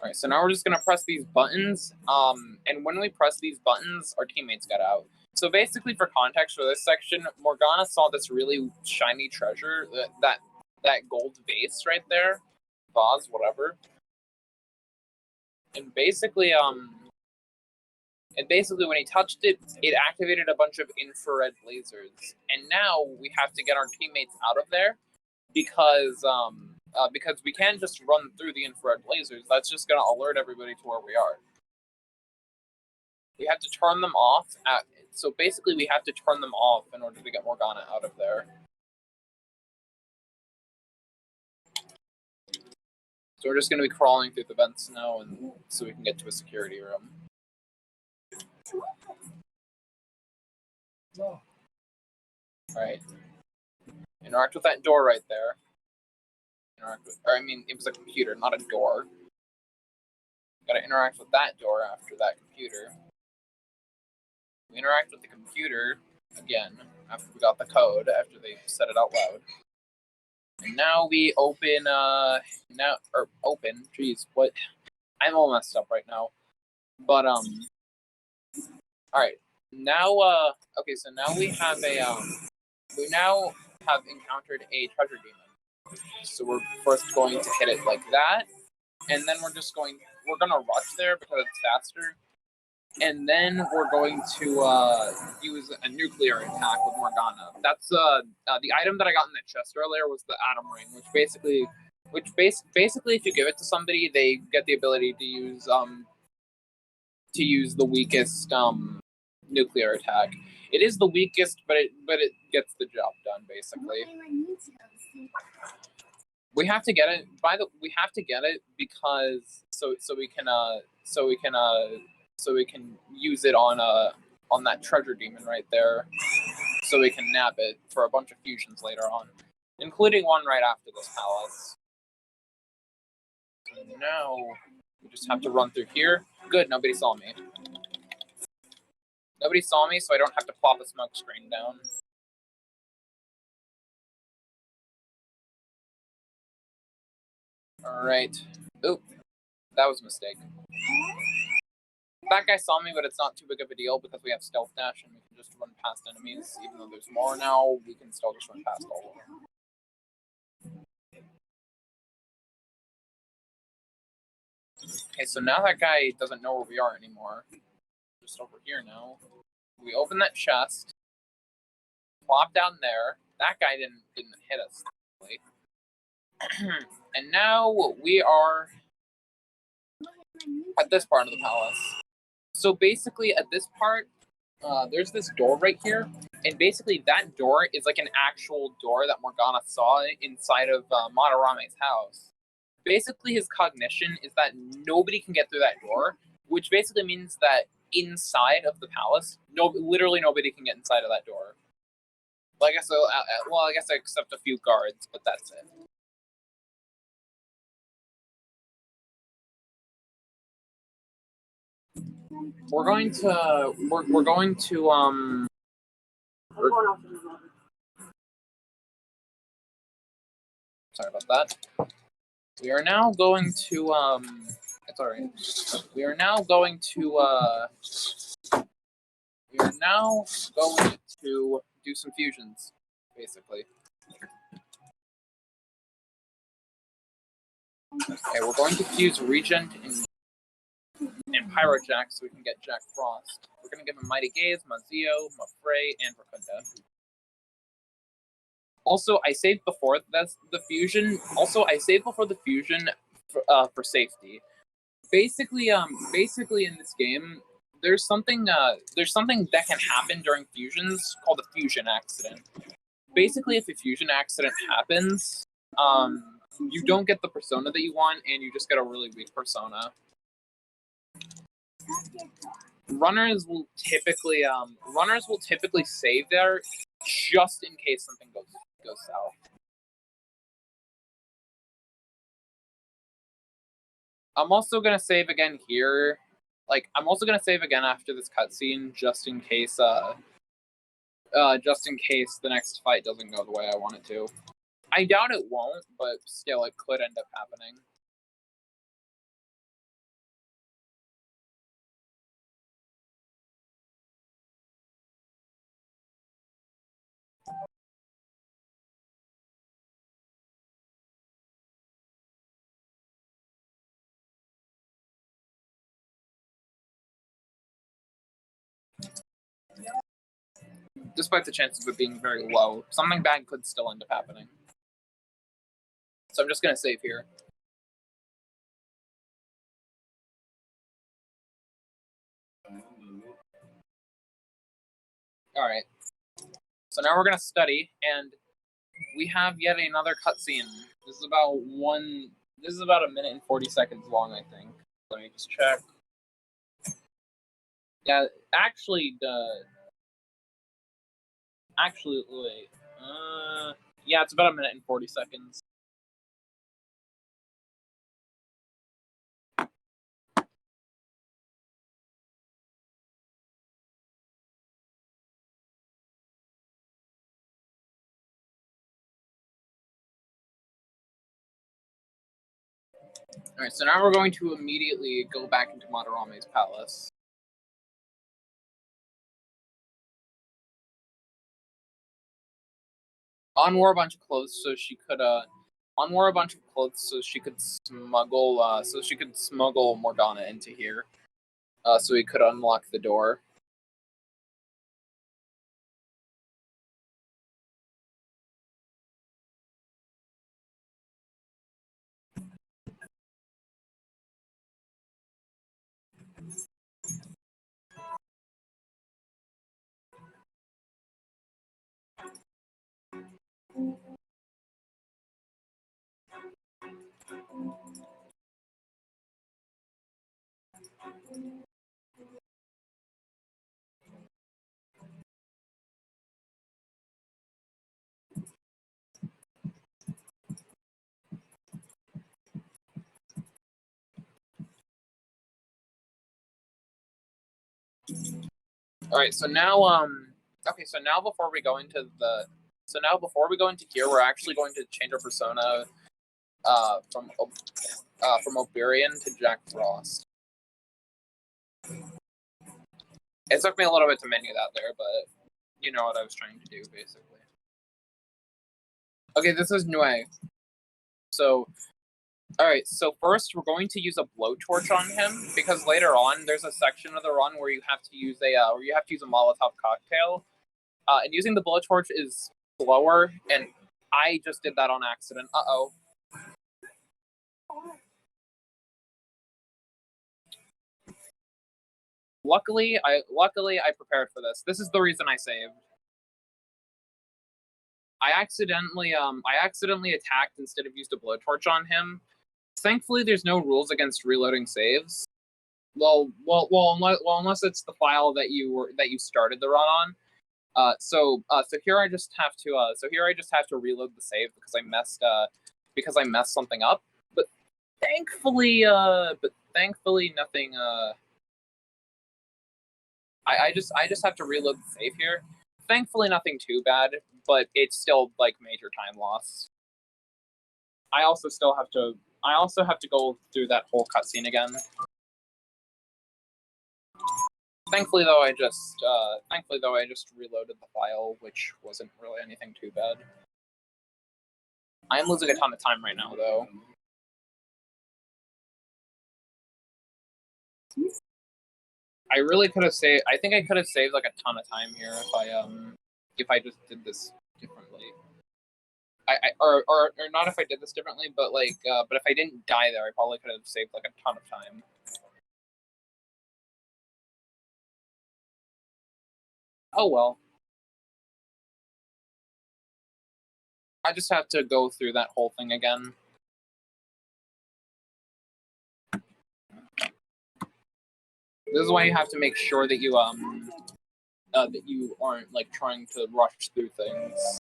[SPEAKER 1] Alright, so now we're just gonna press these buttons, and when we press these buttons, our teammates get out. So basically, for context for this section, Morgana saw this really shiny treasure, that gold vase right there, vase, whatever. And basically, when he touched it, it activated a bunch of infrared lasers. And now we have to get our teammates out of there because we can't just run through the infrared lasers. That's just going to alert everybody to where we are. We have to turn them off. So basically, we have to turn them off in order to get Morgana out of there. So we're just going to be crawling through the vents now, and so we can get to a security room. All right. Interact with that door right there. It was a computer, not a door. Gotta interact with that door after that computer. We interact with the computer again after we got the code, after they said it out loud. And now we open, jeez, what? I'm all messed up right now. But, alright. Now, okay, so now we have we now have encountered a treasure demon. So we're first going to hit it like that, and then we're gonna rush there because it's faster, and then we're going to use a nuclear attack with Morgana. That's the item that I got in that chest earlier was the Atom Ring, which basically if you give it to somebody, they get the ability to use the weakest nuclear attack. It is the weakest, but it gets the job done basically. We have to get it. We have to get it because so we can use it on that treasure demon right there. So we can nab it for a bunch of fusions later on, including one right after this palace. So now we just have to run through here. Good, nobody saw me. Nobody saw me, so I don't have to plop a smoke screen down. Alright. Oop. That was a mistake. That guy saw me, but it's not too big of a deal because we have stealth dash and we can just run past enemies. Even though there's more now, we can still just run past all of them. Okay, so now that guy doesn't know where we are anymore. Just over here now. We open that chest, plop down there. That guy didn't hit us. And now we are at this part of the palace. So basically, at this part, there's this door right here, and basically that door is like an actual door that Morgana saw inside of Madarame's house. Basically, his cognition is that nobody can get through that door, which basically means that inside of the palace, literally nobody can get inside of that door. Well, I guess except a few guards, but that's it. We're going to sorry about that. We are now going to it's alright. We are now going to do some fusions, basically. Okay, we're going to fuse Regent and Pyrojack so we can get Jack Frost. We're going to give him Mighty Gaze, Mazio, Mafrey, and Racunda. Also, I saved before the fusion. For safety. Basically in this game, there's something that can happen during fusions called a fusion accident. Basically, if a fusion accident happens, you don't get the persona that you want, and you just get a really weak persona. Runners will typically save there just in case something goes south. I'm also gonna save again here. I'm also gonna save again after this cutscene, just in case the next fight doesn't go the way I want it to. I doubt it won't, but still, it could end up happening. despite the chances of it being very low, something bad could still end up happening. So I'm just gonna save here. All right. So now we're gonna study, and we have yet another cutscene. This is about 1 minute and 40 seconds long, I think. Let me just check. Yeah, actually, wait. Yeah, it's about 1 minute and 40 seconds. Alright, so now we're going to immediately go back into Madarame's palace. On wore a bunch of clothes so she could smuggle Morgana into here. So he could unlock the door. Alright, so now before we go into here, we're actually going to change our persona from Oberian to Jack Frost. It took me a little bit to menu that there, but you know what I was trying to do, basically. Okay, this is Nue. So, alright, so first we're going to use a blowtorch on him, because later on there's a section of the run where you have to use a Molotov cocktail. And using the blowtorch is slower, and I just did that on accident. Uh-oh. Luckily, I prepared for this. This is the reason I saved. I accidentally attacked instead of used a blowtorch on him. Thankfully, there's no rules against reloading saves. Well, unless it's the file that you started the run on. So here I just have to reload the save because I messed something up. But thankfully nothing. I just have to reload the save here. Thankfully, nothing too bad, but it's still like major time loss. I also have to go through that whole cutscene again. Thankfully though, I just reloaded the file, which wasn't really anything too bad. I am losing a ton of time right now, though. I really could have saved. I think I could have saved like a ton of time here if I just did this differently. Or not if I did this differently, but but if I didn't die there, I probably could have saved like a ton of time. Oh well. I just have to go through that whole thing again. This is why you have to make sure that you aren't like trying to rush through things.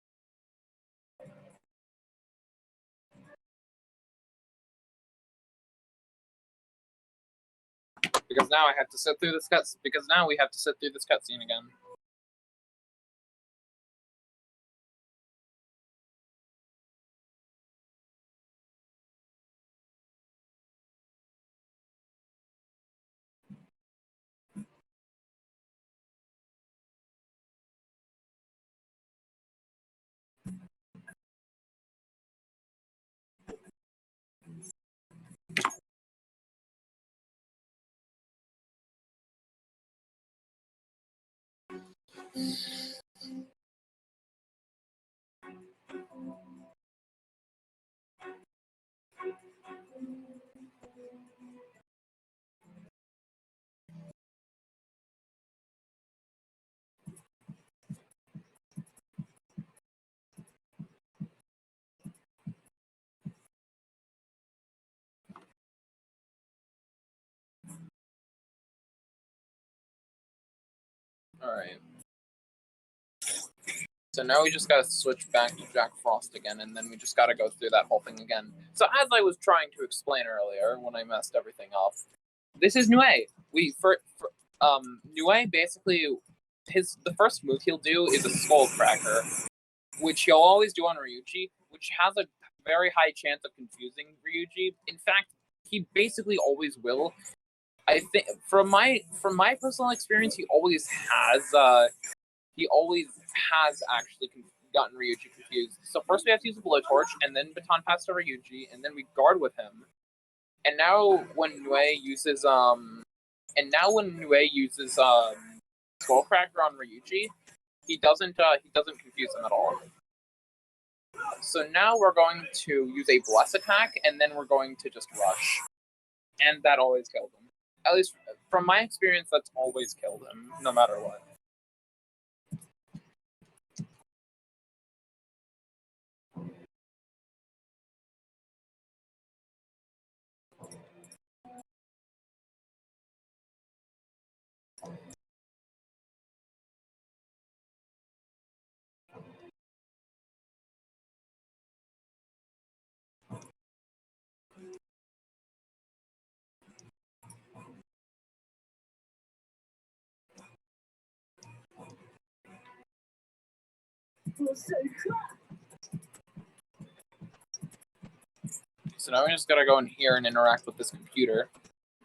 [SPEAKER 1] Because now I have to sit through this because now we have to sit through this cutscene again. Alright. So now we just gotta switch back to Jack Frost again, and then we just gotta go through that whole thing again. So as I was trying to explain earlier, when I messed everything up, this is Nue. Nue basically, the first move he'll do is a Skull Cracker, which he'll always do on Ryuji, which has a very high chance of confusing Ryuji. In fact, he basically always will. I think from my personal experience, he always has actually gotten Ryuji confused. So first we have to use a blowtorch, and then baton pass to Ryuji, and then we guard with him. And now when Nue uses Skullcracker on Ryuji, he doesn't confuse him at all. So now we're going to use a bless attack, and then we're going to just rush, and that always killed him. At least from my experience, that's always killed him, no matter what. So now we just gotta go in here and interact with this computer,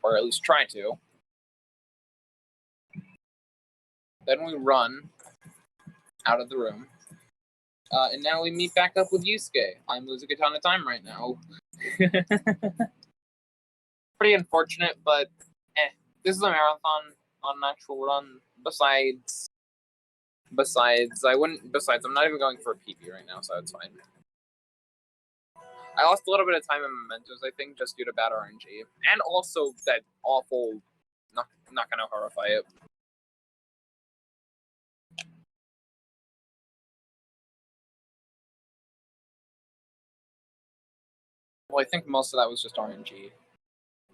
[SPEAKER 1] or at least try to. Then we run out of the room. And now we meet back up with Yusuke. I'm losing a ton of time right now. Pretty unfortunate, but this is a marathon, not an actual run. Besides, I'm not even going for a PB right now, so it's fine. I lost a little bit of time in mementos, I think, just due to bad RNG. And also that awful Nakanohara fight. Well, I think most of that was just RNG.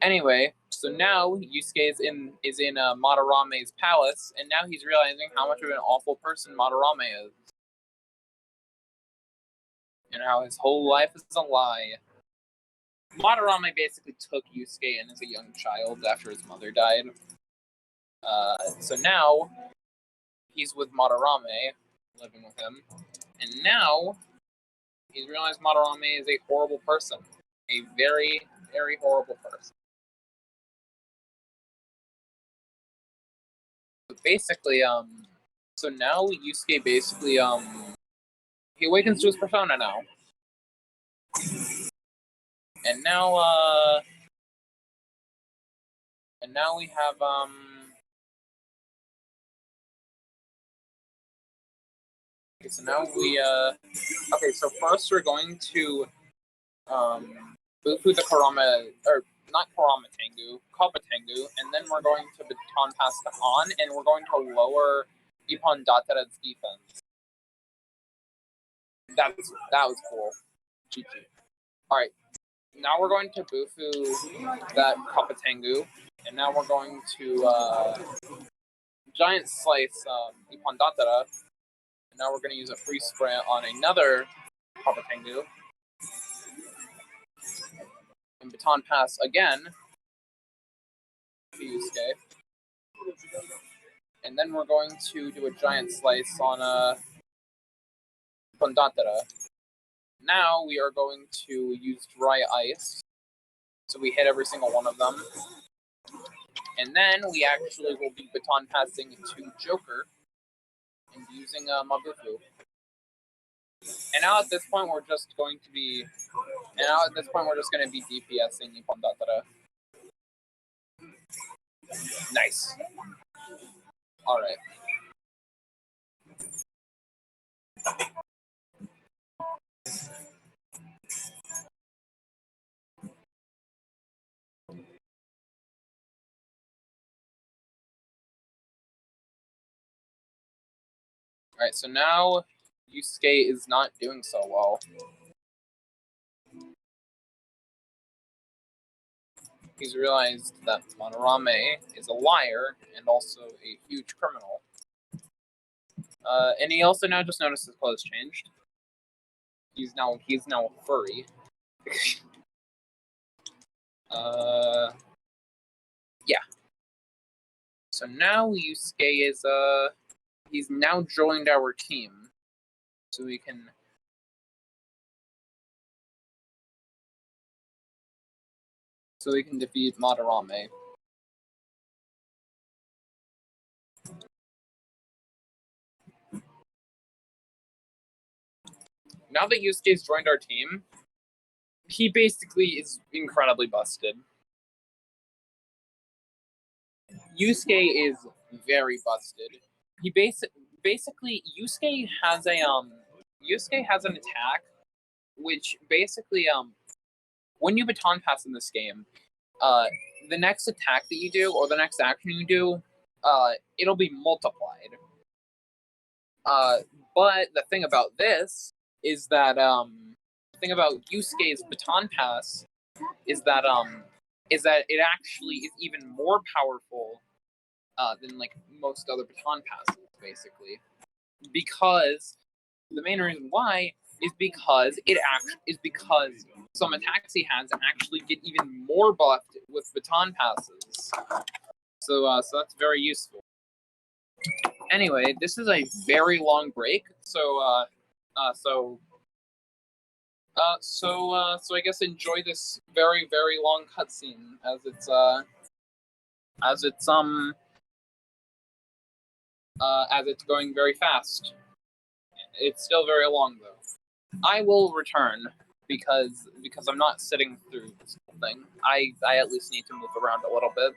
[SPEAKER 1] Anyway, so now Yusuke is in Madarame's palace, and now he's realizing how much of an awful person Madarame is. And how his whole life is a lie. Madarame basically took Yusuke in as a young child after his mother died. So now he's with Madarame, living with him, and now he's realized Madarame is a horrible person. A very, very horrible person. But basically, so now Yusuke basically, he awakens to his persona now. And now we have, okay, so now okay, so first we're going to, Bufu the Karama, or not Karama Tengu, Kappa Tengu, and then we're going to baton pass to On, and we're going to lower Ippon Datara's defense. That was cool. GG. Alright, now we're going to Bufu that Kappa Tengu, and now we're going to Giant Slice Ippon Datara, and now we're going to use a free spray on another Kappa Tengu. And baton pass again to Yusuke. And then we're going to do a giant slice on Datara. Now we are going to use dry ice. So we hit every single one of them. And then we actually will be baton passing to Joker and using Mabufu. And now at this point we're just going to be DPSing Ippon Datara. Nice. Alright. Alright, so now Yusuke is not doing so well. He's realized that Madarame is a liar and also a huge criminal. And he also now just noticed his clothes changed. He's now a furry. Yeah. So now Yusuke is he's now joined our team, so we can defeat Madarame. Now that Yusuke's joined our team, he basically is incredibly busted. Yusuke is very busted. He basically Yusuke has an attack which basically when you baton pass in this game, the next attack that you do or the next action you do, it'll be multiplied. But the thing about this is that the thing about Yusuke's baton pass is that it actually is even more powerful than like most other baton passes, basically. Because the main reason why is because some attacks he has actually get even more buffed with baton passes. So that's very useful. Anyway, this is a very long break, so I guess enjoy this very, very long cutscene as it's going very fast. It's still very long though. I will return because I'm not sitting through this whole thing. I at least need to move around a little bit.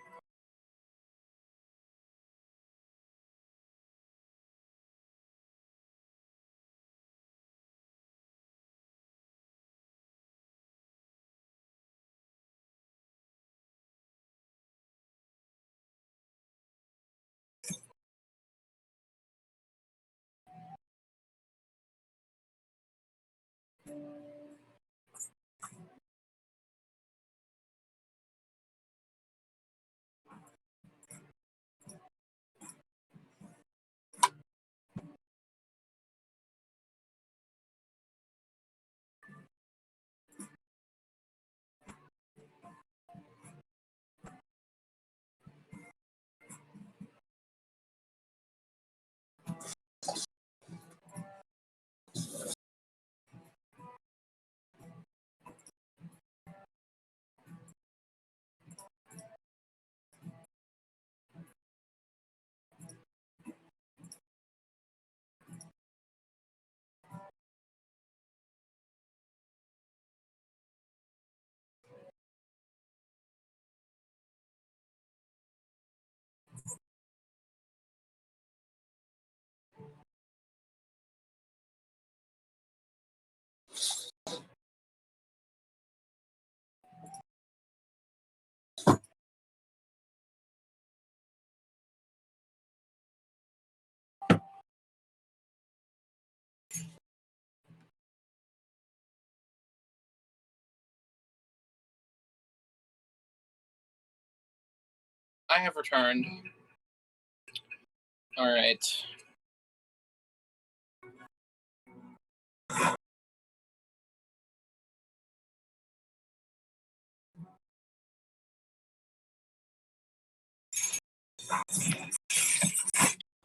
[SPEAKER 1] I have returned. All right. All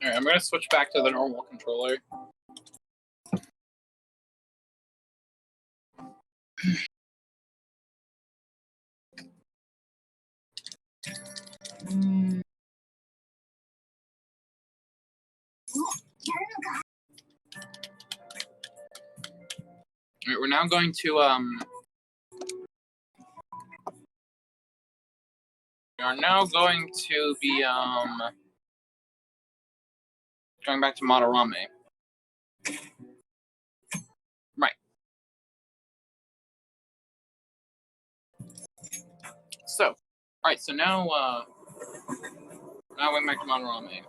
[SPEAKER 1] right, I'm gonna switch back to the normal controller. All right, we're now going to we are now going to be going back to Madarame. Right. So, all right. So now going back to Madarame.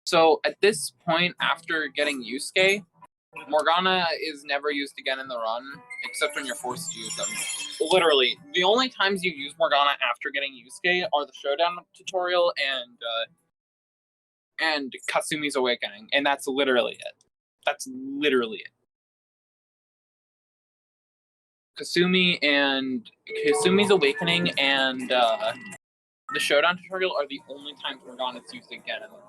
[SPEAKER 1] So at this point, after getting Yusuke, Morgana is never used again in the run, except when you're forced to use them. Literally, the only times you use Morgana after getting Yusuke are the Showdown tutorial and Kasumi's Awakening, and that's literally it. That's literally it. Kasumi's Awakening and the Showdown tutorial are the only times Morgana is used again in the run.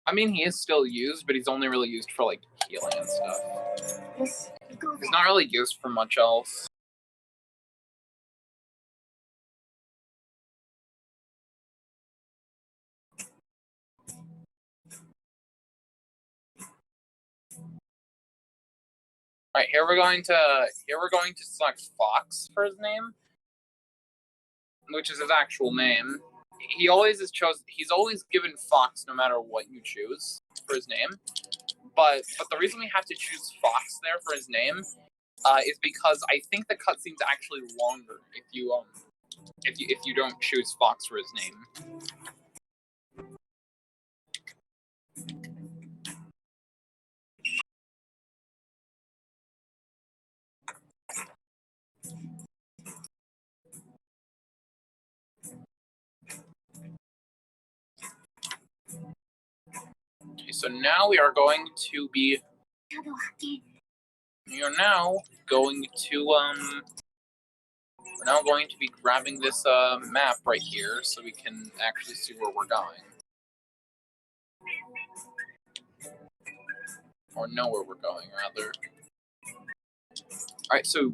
[SPEAKER 1] I mean, he is still used, but he's only really used for, like, healing and stuff. He's not really used for much else. Alright, here we're going to select Fox for his name, which is his actual name. He's always given Fox no matter what you choose for his name. But the reason we have to choose Fox there for his name is because I think the cutscene's actually longer if you don't choose Fox for his name. Okay, so now we are going to be grabbing this map right here so we can actually see where we're going. Or know where we're going, rather. Alright, so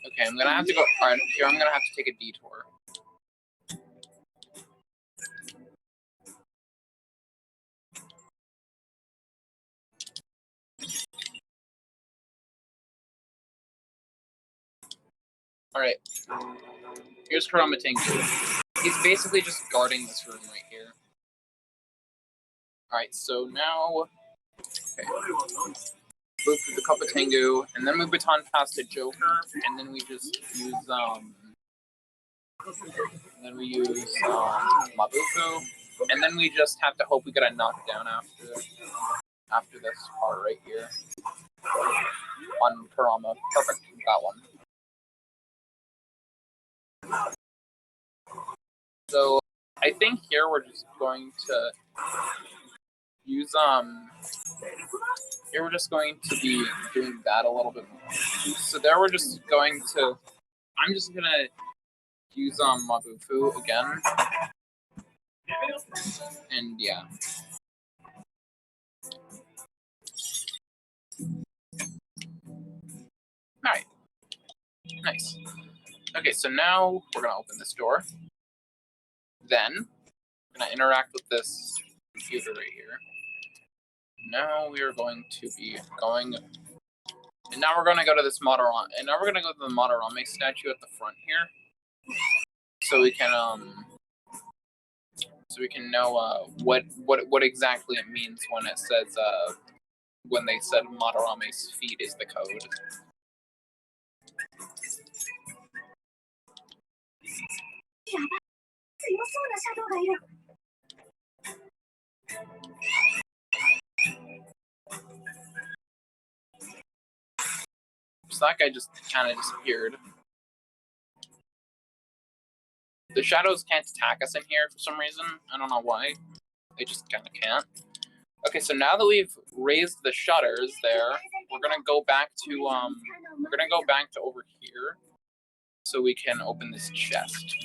[SPEAKER 1] okay, I'm gonna have to go. Alright, here I'm gonna have to take a detour. Alright. Here's Kuramatengu. He's basically just guarding this room right here. Alright, so now move through the Kapatengu, and then we baton past the Joker, and then we just use Mabufu, and then we just have to hope we get a knockdown after this part right here on Kurama. Perfect, got one. So I think here we're just going to use here we're just going to be doing that a little bit more. So there we're just going to I'm just gonna use Mabufu again. And yeah. Alright. Nice. Okay, so now we're gonna open this door. Then we're gonna interact with this computer right here. Now we are going to be going, and now we're gonna go to this Madarame, and now we're gonna go to the Madarame statue at the front here, so we can know what exactly it means when it says when they said Madarame's feet is the code. So that guy just kind of disappeared. The shadows can't attack us in here for some reason. I don't know why. They just kind of can't. Okay, so now that we've raised the shutters there, we're gonna go back to over here, so we can open this chest.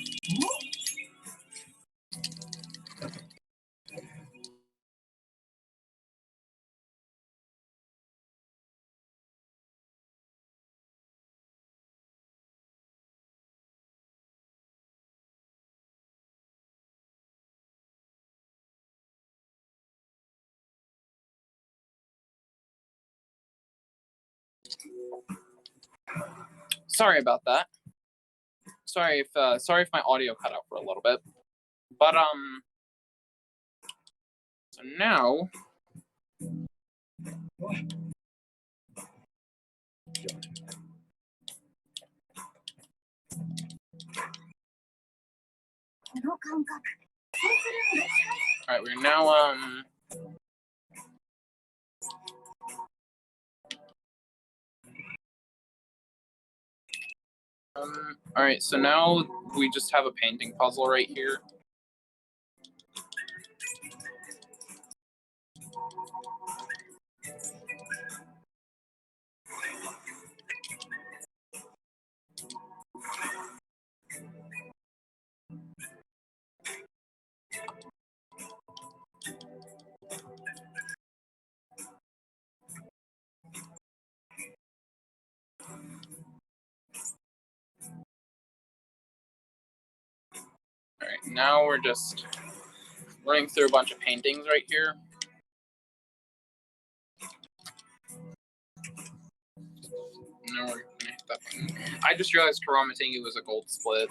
[SPEAKER 1] Sorry about that. Sorry if my audio cut out for a little bit. But so now Alright, we're now, alright, so now we just have a painting puzzle right here. Alright, now we're just running through a bunch of paintings right here. Now we're gonna hit that button. I just realized Karamatingi was a gold split.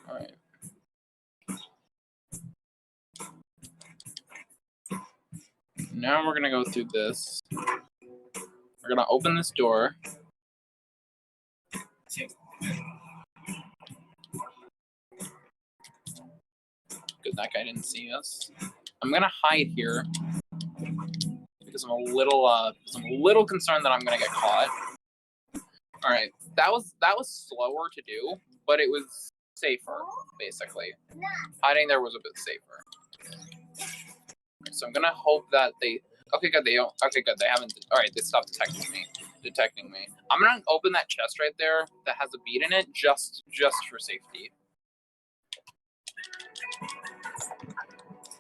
[SPEAKER 1] Alright. Now we're gonna go through this. We're gonna open this door. Good, that guy didn't see us. I'm gonna hide here because I'm a little concerned that I'm gonna get caught. All right, that was slower to do, but it was safer, basically. Hiding there was a bit safer. Right, so I'm gonna hope that they. Okay, good. They don't. Okay, good. They haven't. All right, they stopped detecting me. I'm gonna open that chest right there that has a bead in it, just for safety.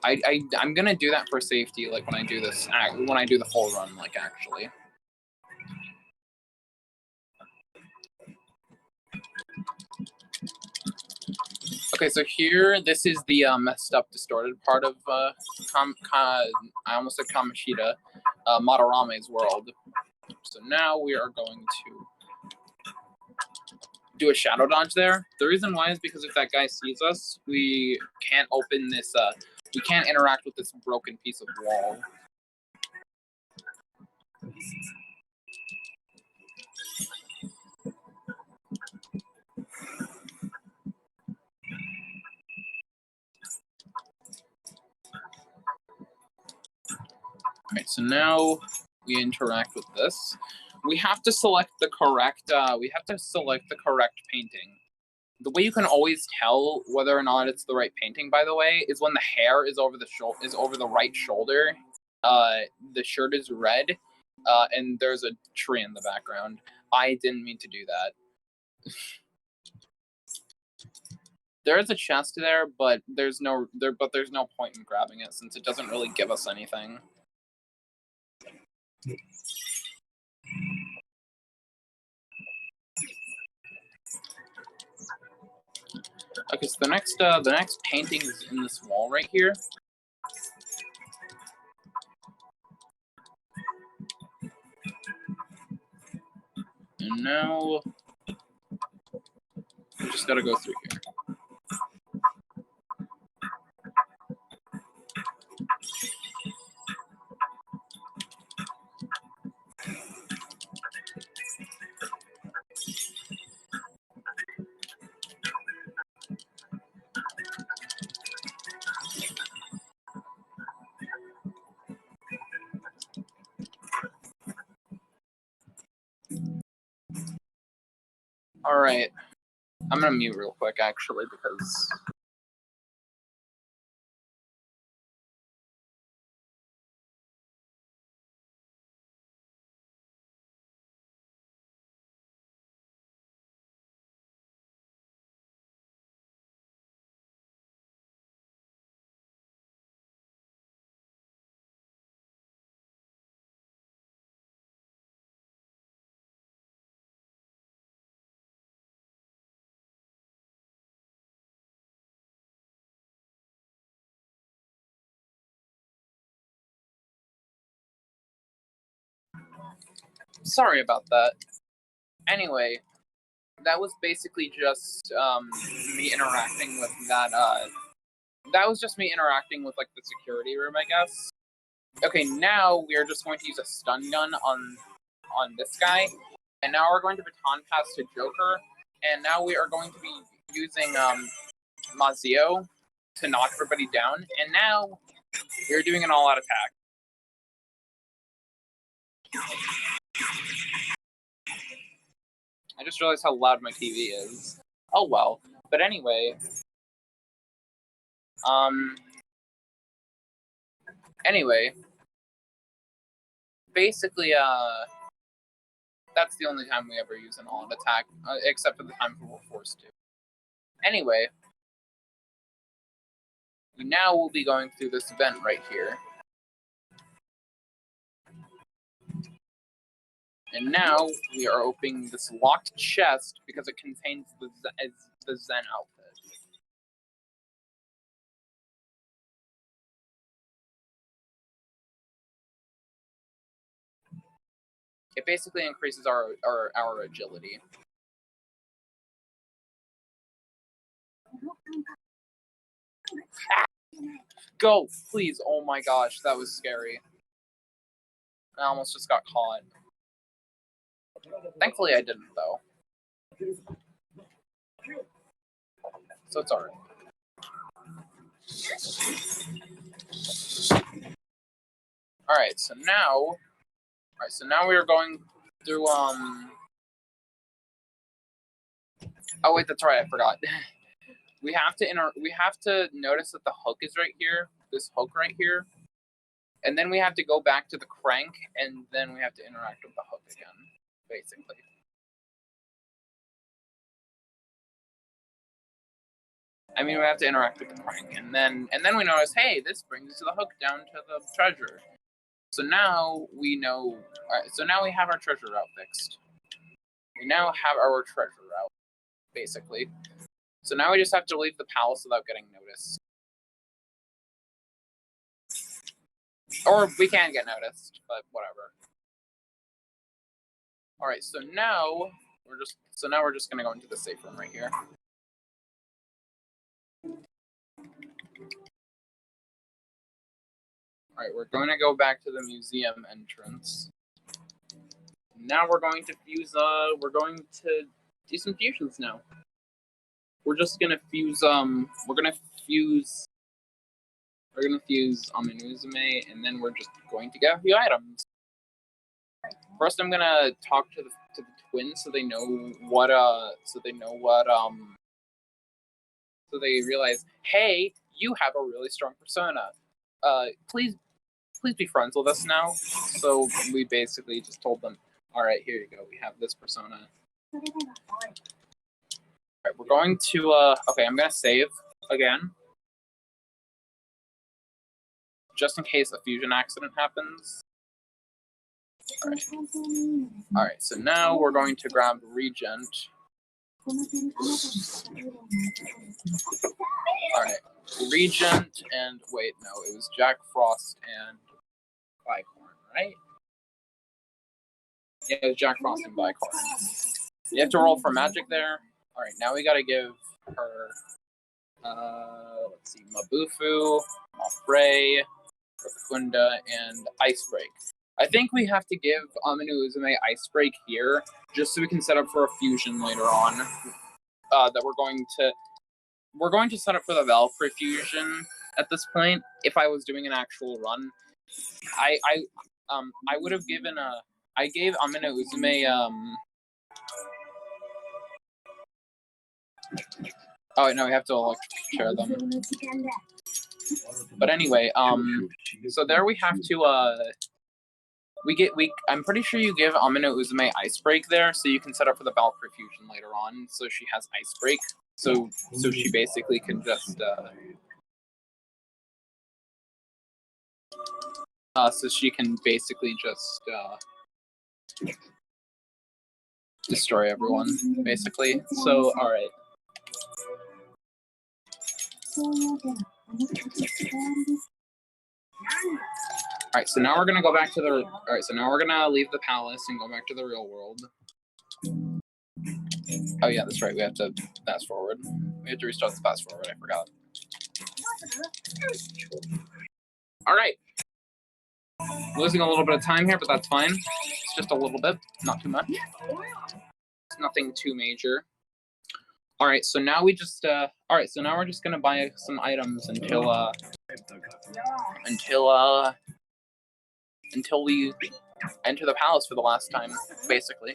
[SPEAKER 1] I'm gonna do that for safety, like when I do this, when I do the full run, like actually. Okay, so here, this is the messed up, distorted part of I almost said Kamoshida, Madarame's world. So now we are going to do a shadow dodge there. The reason why is because if that guy sees us, we can't open this, we can't interact with this broken piece of wall. Alright, so now we interact with this. We have to select the correct, painting. The way you can always tell whether or not it's the right painting, by the way, is when the hair is over the right shoulder. The shirt is red, and there's a tree in the background. I didn't mean to do that. There is a chest there, but there's no point in grabbing it since it doesn't really give us anything. Okay, so the next painting is in this wall right here. And now we just gotta go through here. All right, I'm gonna mute real quick actually because. Sorry about that. Anyway, that was basically just me interacting with that that was just me interacting with like the security room, I guess. Okay, now we are just going to use a stun gun on this guy, and now we're going to baton pass to Joker, and now we are going to be using Mazio to knock everybody down, and now we're doing an all-out attack. I just realized how loud my TV is. Oh well. But anyway. Anyway. Basically, that's the only time we ever use an all-out attack, except for the time we're forced to. Anyway. Now we'll be going through this event right here. And now we are opening this locked chest because it contains the Zen outfit. It basically increases our agility. Ah! Go, please. Oh my gosh, that was scary. I almost just got caught. Thankfully, I didn't, though. So it's alright. Alright, so now we are going through, Oh, wait, that's right, I forgot. We have to notice that the hook is right here, this hook right here. And then we have to go back to the crank, and then we have to interact with the hook again, basically. I mean, we have to interact with the crank, and then we notice, hey, this brings the hook down to the treasure. So now we know. Alright, so now we have our treasure route fixed. We now have our treasure route, basically. So now we just have to leave the palace without getting noticed. Or we can get noticed, but whatever. Alright, so now we're just gonna go into the safe room right here. Alright, we're going to go back to the museum entrance. Now we're going to fuse, we're going to do some fusions now. We're just gonna fuse, we're gonna fuse Aminuzume, and then we're just going to get a few items. First, I'm gonna talk to the twins so they know what, so they realize, hey, you have a really strong persona. Please be friends with us now. So we basically just told them, all right, here you go. We have this persona. All right, we're going to, okay, I'm going to save again. Just in case a fusion accident happens. All right, so now we're going to grab Regent. All right, Regent and, wait, no, it was Jack Frost and Bicorn, right? Yeah, it was Jack Frost and Bicorn. You have to roll for magic there. All right, now we got to give her, let's see, Mabufu, Mafrey, Rakunda, and Icebreak. I think we have to give Aminu Uzume Icebreak here, just so we can set up for a fusion later on. That we're going to set up for the Valkyrie fusion at this point. If I was doing an actual run, I would have given I gave Aminu Uzume oh wait, no, we have to electric share them. But anyway, so there we have to I'm pretty sure you give Amino Uzume Icebreak there, so you can set up for the Valkyrie fusion later on, so she has Icebreak. So she basically can just destroy everyone, basically. So alright. Alright, so now we're gonna go back to the so now we're gonna leave the palace and go back to the real world. Oh yeah, that's right, we have to fast forward. We have to restart the fast forward, I forgot. All right. Losing a little bit of time here, but that's fine. It's just a little bit, not too much. It's nothing too major. All right, so now we just we're just gonna buy some items until we enter the palace for the last time, basically.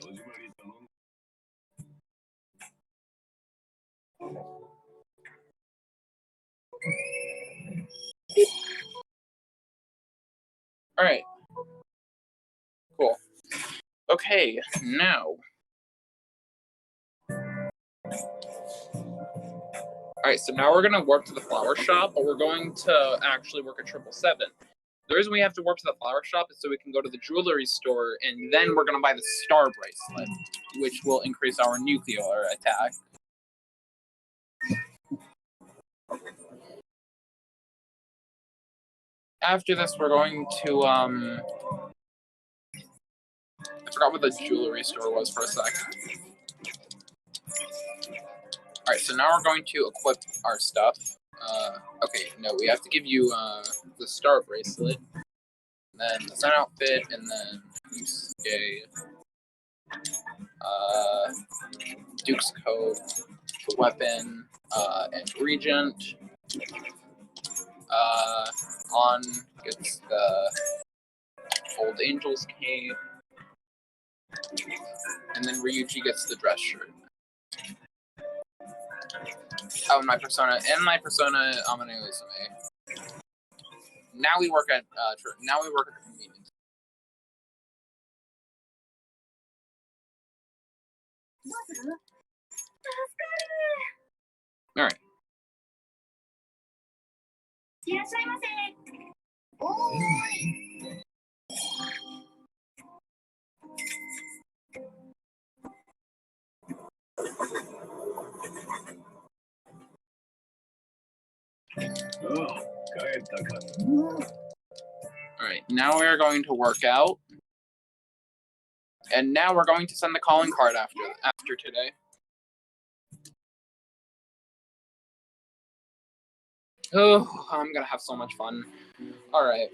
[SPEAKER 1] All right. Cool. Okay, now. All right, so now we're gonna warp to the flower shop, but we're going to actually work at 777. The reason we have to warp to the flower shop is so we can go to the jewelry store, and then we're gonna buy the star bracelet, which will increase our nuclear attack. After this, we're going to I forgot what the jewelry store was for a sec. All right, so now we're going to equip our stuff. Okay, no, we have to give you the star bracelet, and then the sun outfit, and then Yusuke, Duke's coat, the weapon, and Regent. On gets the Old Angel's cape, and then Ryuji gets the dress shirt. Oh, and my persona, Amane Uzume. Now we work at the convenience. All right. All right, now we're going to work out. And now we're going to send the calling card after today. Oh, I'm gonna have so much fun. All right.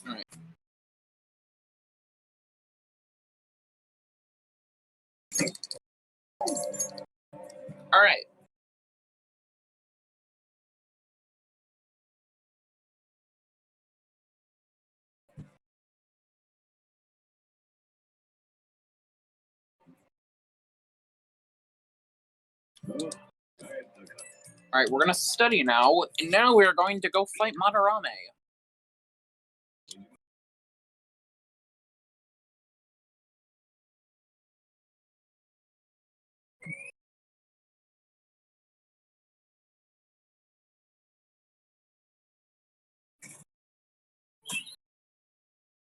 [SPEAKER 1] All right. All right. All right, we're gonna study now, and now we're going to go fight Madarame.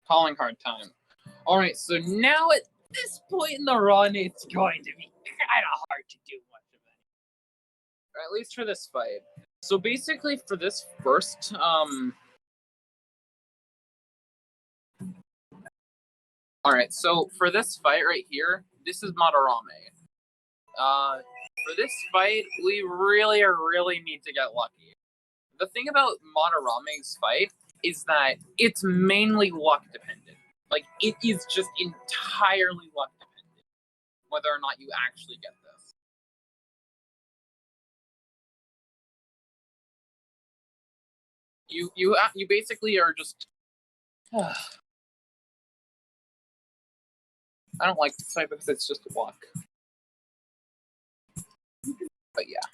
[SPEAKER 1] Calling card time. All right, so now at this point in the run, it's going to be kind of hard to do much of it. Or at least for this fight. So basically, for this first, all right, so for this fight right here, this is Madarame. For this fight, we really need to get lucky. The thing about Madarame's fight is that it's mainly luck dependent. Like, it is just entirely luck dependent, whether or not you actually get this. You basically are just. I don't like this fight because it's just luck. But yeah.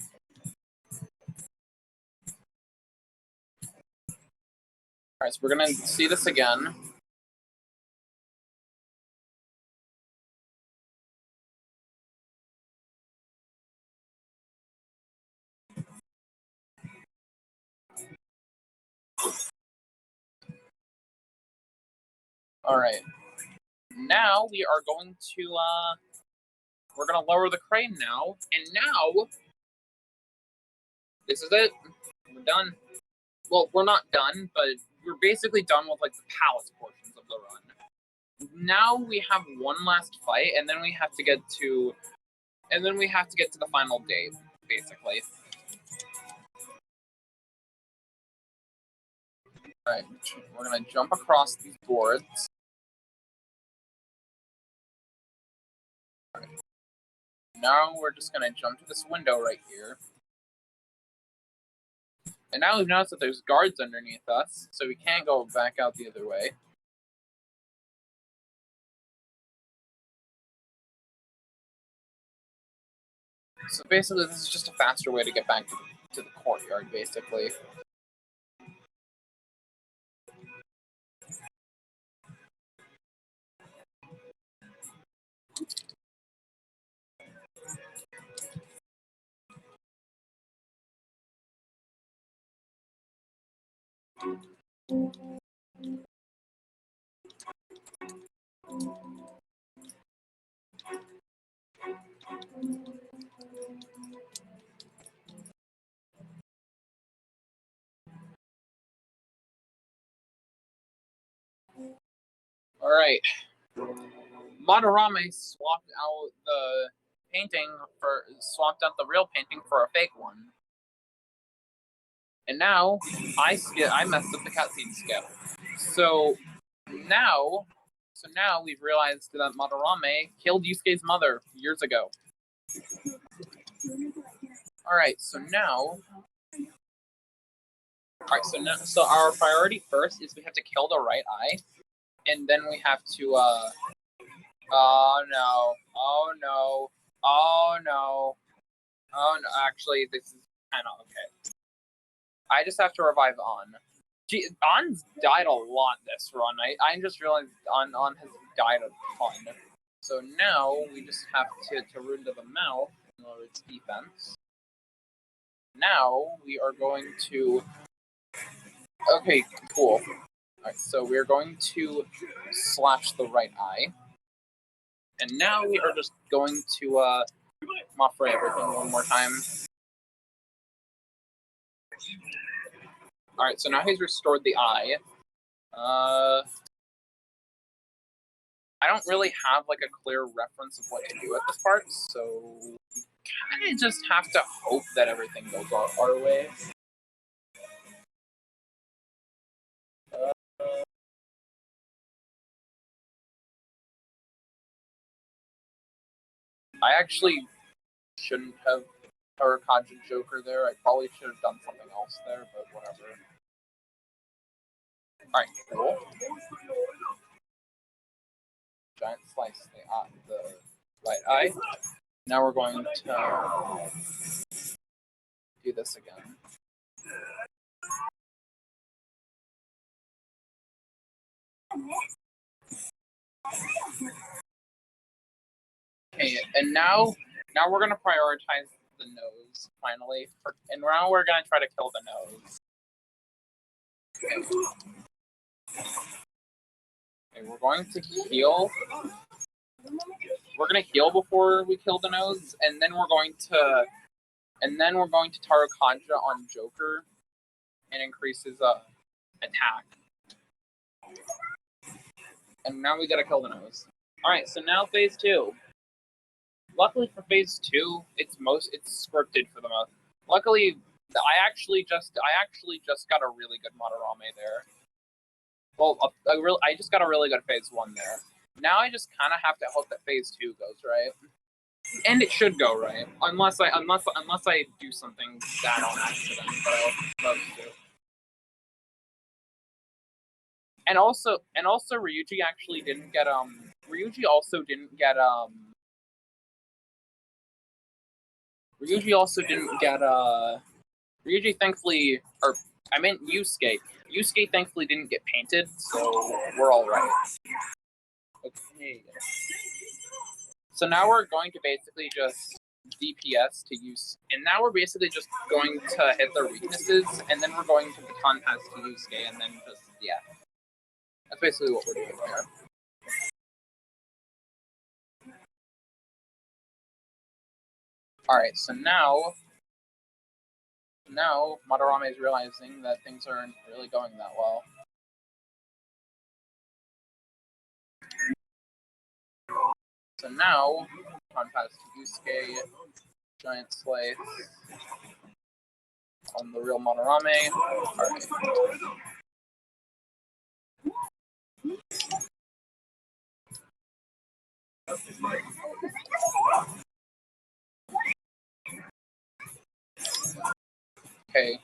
[SPEAKER 1] Alright, so we're gonna see this again. Alright. Now we are going to, we're gonna lower the crane now, and now, this is it. We're done. Well, we're not done, but we're basically done with, like, the palace portions of the run. Now we have one last fight, and then we have to get to, the final date, basically. Alright, we're gonna jump across these boards. Right. Now we're just gonna jump to this window right here. And now we've noticed that there's guards underneath us, so we can't go back out the other way. So basically, this is just a faster way to get back to the courtyard, basically. Alright. Madarame swapped out the real painting for a fake one. And now, I messed up the cutscene skip. So now we've realized that Madarame killed Yusuke's mother years ago. Alright, so our priority first is we have to kill the right eye, and then we have to, oh no, actually, this is kind of okay. I just have to revive On. On's died a lot this run. I just realized On has died a ton. So now we just have to rune to the mouth in order its defense. Now we are going to... Okay, cool. Alright, so we're going to slash the right eye. And now we are just going to Mafra everything one more time. Alright, so now he's restored the eye. I don't really have like a clear reference of what to do at this part, so we kind of just have to hope that everything goes our way. I actually shouldn't have Hurricane Joker there. I probably should have done something else there, but whatever. Alright, cool. Giant slice the right eye. Now we're going to do this again. Okay, and now we're gonna prioritize the nose finally, and now we're gonna try to kill the nose. Okay, we're going to heal. We're gonna heal before we kill the nose, and then we're going to Taro Kanja on Joker and increase his attack. And now we gotta kill the nose. Alright, so now phase 2. Luckily for phase 2, it's scripted for the most. Luckily, I actually just got a really good Madarame there. Well, I just got a really good phase 1 there. Now I just kind of have to hope that phase 2 goes right, and it should go right, unless I do something bad on accident. But I'll love to. And also Ryuji actually didn't get Ryuji also didn't get Ryuji thankfully, or I meant Yusuke. Yusuke thankfully didn't get painted, so we're all right. Okay. So now we're going to basically just DPS to use, and now we're basically just going to hit their weaknesses, and then we're going to baton pass to Yusuke, and then just, yeah. That's basically what we're doing here. Alright, so now Madarame is realizing that things aren't really going that well. So now, baton pass to Yusuke, giant slice on the real Madarame. Alright. Okay.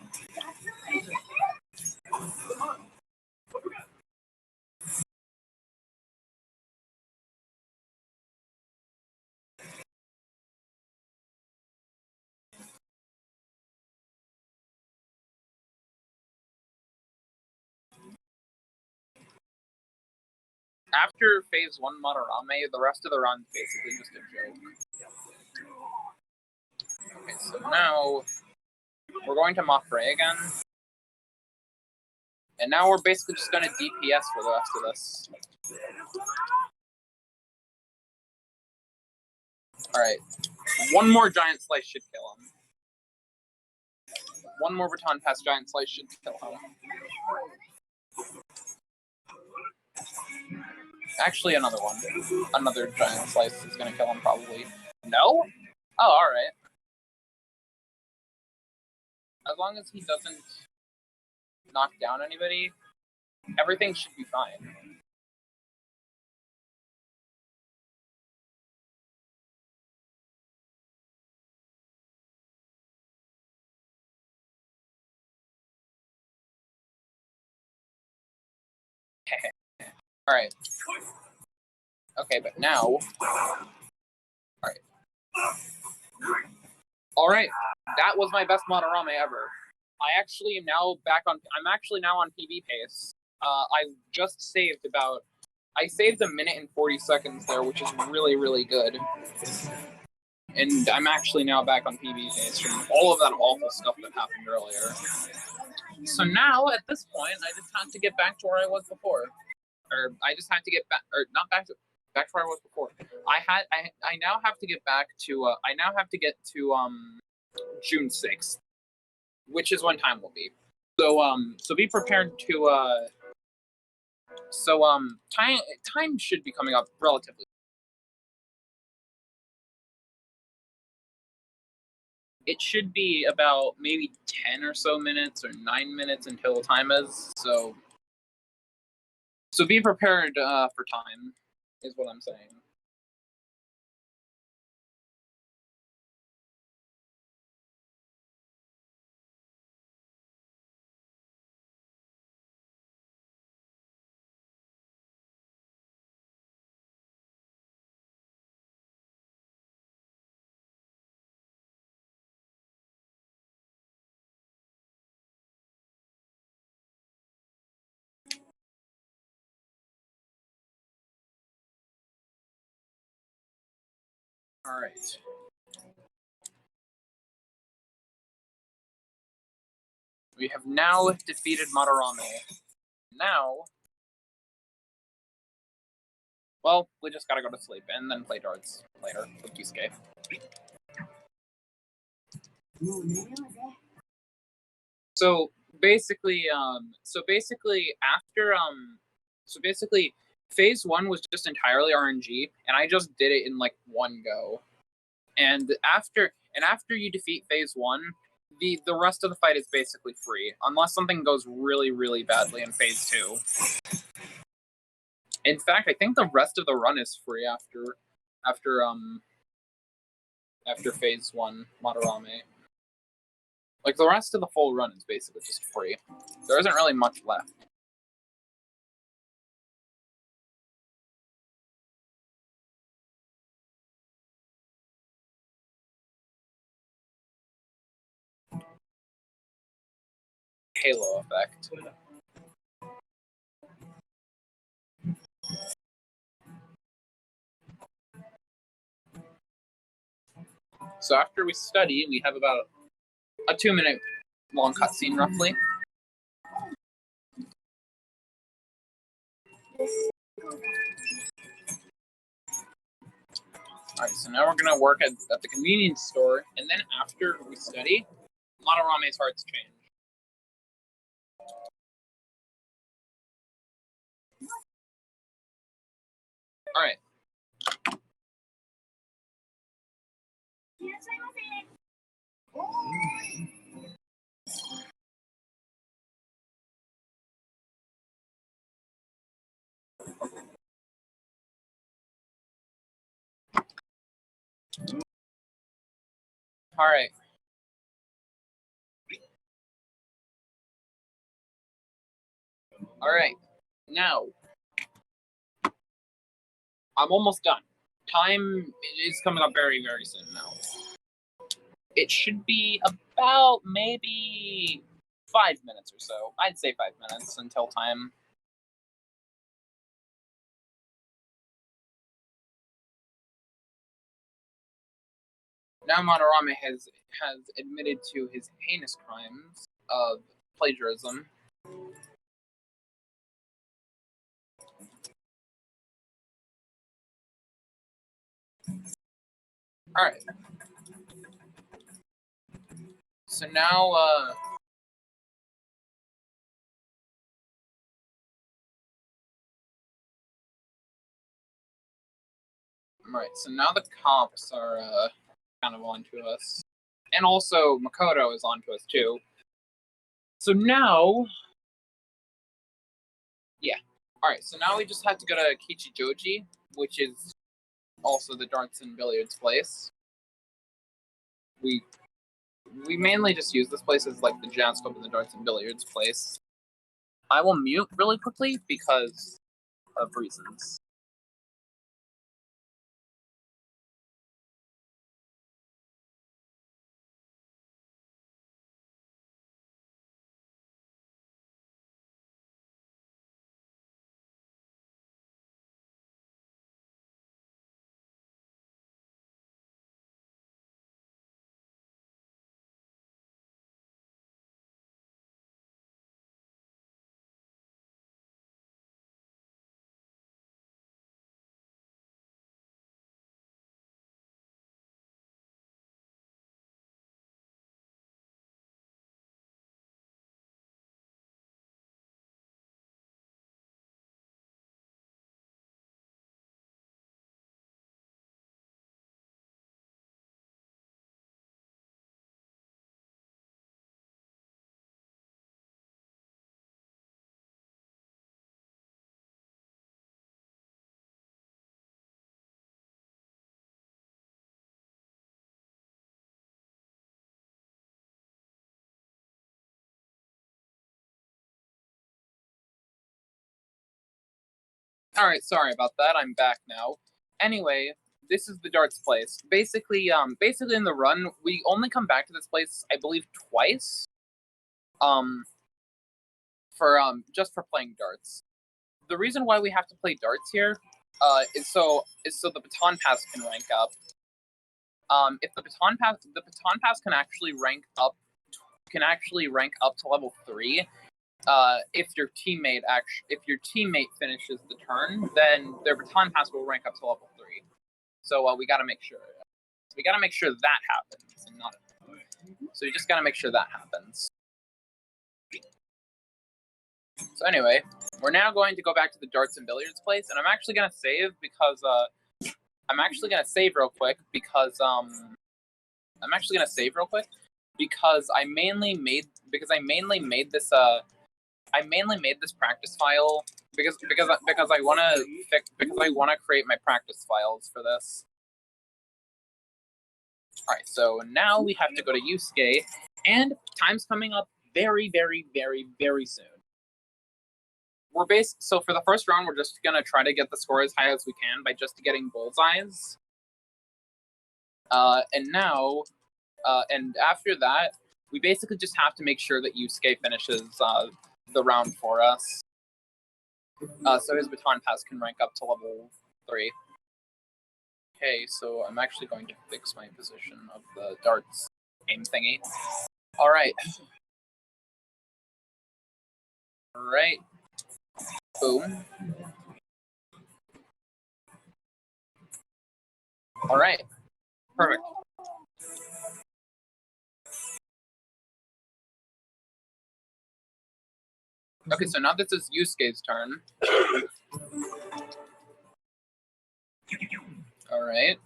[SPEAKER 1] After phase 1 Madarame, the rest of the run's basically just a joke. Okay, so now we're going to Mafre again. And now we're basically just going to DPS for the rest of this. Alright. One more giant slice should kill him. One more baton pass giant slice should kill him. Actually, another one. Another giant slice is going to kill him, probably. No? Oh, alright. As long as he doesn't knock down anybody, everything should be fine. Alright. Okay, but now... Alright. Alright, that was my best Madarame ever. I actually am now back on... I'm actually now on PB pace. I just saved about... I saved 1 minute and 40 seconds there, which is really, really good. And I'm actually now back on PB pace from all of that awful stuff that happened earlier. So now, at this point, I just have to get back to where I was before. Or I just have to get back... Or not back to where I was before. I now have to get back to... I now have to get to June 6th. Which is when time will be. So be prepared to... time should be coming up relatively. It should be about maybe 10 or so minutes or 9 minutes until time is. So be prepared for time, is what I'm saying. All right. We have now defeated Madarame. Now, well, we just gotta go to sleep and then play darts later with Yusuke. So basically, phase 1 was just entirely RNG, and I just did it in like one go. And after you defeat phase 1, the rest of the fight is basically free, unless something goes really, really badly in phase 2. In fact, I think the rest of the run is free after phase 1 Madarame. Like, the rest of the full run is basically just free. There isn't really much left. Halo effect. So after we study, we have about a 2-minute long cutscene, roughly. Alright, so now we're going to work at the convenience store, and then after we study, Madarame's hearts change. Alright. Alright. Alright. Now, I'm almost done. Time is coming up very, very soon now. It should be about maybe 5 minutes or so. I'd say 5 minutes until time. Now Madarame has admitted to his heinous crimes of plagiarism. Alright. So now, right, so now the cops are, kind of onto us. And also, Makoto is onto us, too. So now... Yeah. Alright, so now we just have to go to Kichijoji, which is also the darts and billiards place. We mainly just use this place as, like, the jazz club and the darts and billiards place. I will mute really quickly because of reasons. Alright, sorry about that. I'm back now. Anyway, this is the darts place. Basically in the run, we only come back to this place, I believe, twice. Just for playing darts. The reason why we have to play darts here, is so the baton pass can rank up. If the baton pass can actually rank up to level 3. If your teammate finishes the turn, then their baton pass will rank up to level 3. So we gotta make sure. We gotta make sure that happens, and not. So you just gotta make sure that happens. So anyway, we're now going to go back to the darts and billiards place, and I'm actually gonna save because I mainly made this practice file because I want to create my practice files for this. All right, so now we have to go to Yusuke, and time's coming up very, very, very, very soon. So for the first round, we're just gonna try to get the score as high as we can by just getting bullseyes. And after that, we basically just have to make sure that Yusuke finishes the round for us. So his baton pass can rank up to level 3. Okay, so I'm actually going to fix my position of the darts game thingy. All right. All right. Boom. All right. Perfect. Okay, so now this is Yusuke's turn. All right.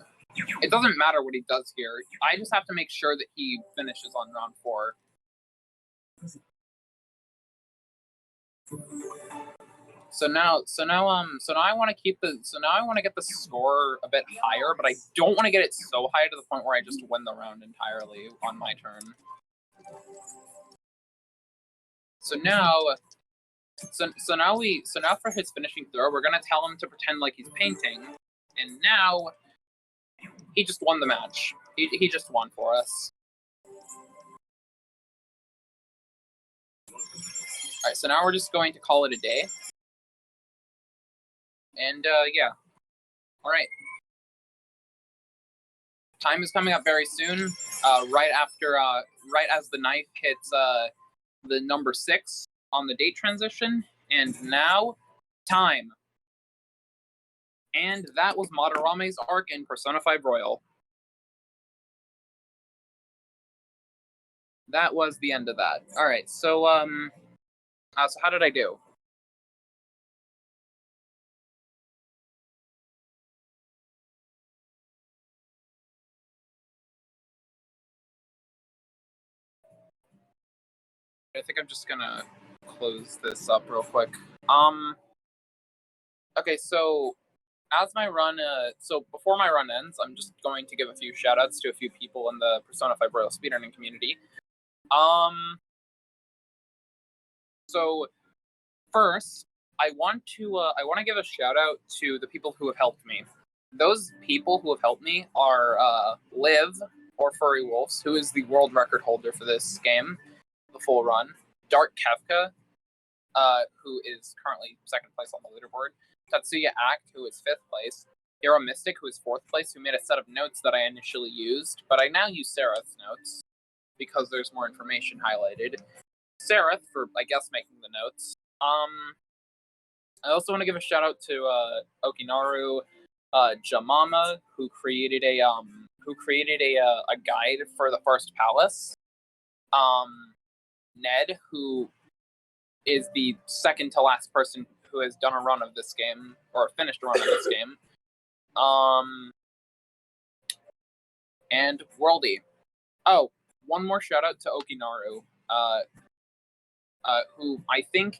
[SPEAKER 1] It doesn't matter what he does here. I just have to make sure that he finishes on round 4. So now I want to get the score a bit higher, but I don't want to get it so high to the point where I just win the round entirely on my turn. So now for his finishing throw, we're gonna tell him to pretend like he's painting, and now he just won the match. He just won for us. All right, so now we're just going to call it a day. And yeah, all right. Time is coming up very soon. Right as the knife hits the number 6 on the date transition, and now time. And that was Madarame's arc in Persona 5 Royal. That was the end of that. All right, so so how did I do? I think I'm just gonna close this up real quick. Okay, so as my run, so before my run ends, I'm just going to give a few shout outs to a few people in the Persona 5 Royal speedrunning community. So first, I want to give a shout out to the people who have helped me. Those people who have helped me are Liv, or Furry Wolves, who is the world record holder for this game, the full run. Dark Kefka, who is currently 2nd place on the leaderboard. Tatsuya Act, who is 5th place. Hero Mystic, who is 4th place, who made a set of notes that I initially used, but I now use Sereth's notes because there's more information highlighted. Sereth for, I guess, making the notes. I also want to give a shout out to Okinaru Jamama, who created a guide for the first palace. Ned, who is the second to last person who has done a run of this game, or finished a run of this game. And Worldy. Oh, one more shout out to Okinaru, who I think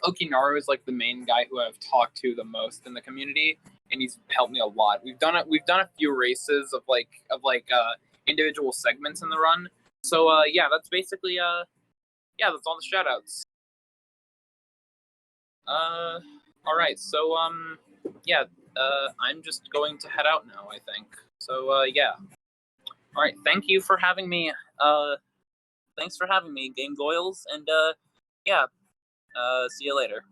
[SPEAKER 1] Okinaru is like the main guy who I've talked to the most in the community, and he's helped me a lot. We've done a few races of individual segments in the run. So yeah, that's basically that's all the shout outs. All right, so yeah, I'm just going to head out now, I think. So yeah. All right, thank you for having me. Thanks for having me, Gamegoyles, and yeah, see you later.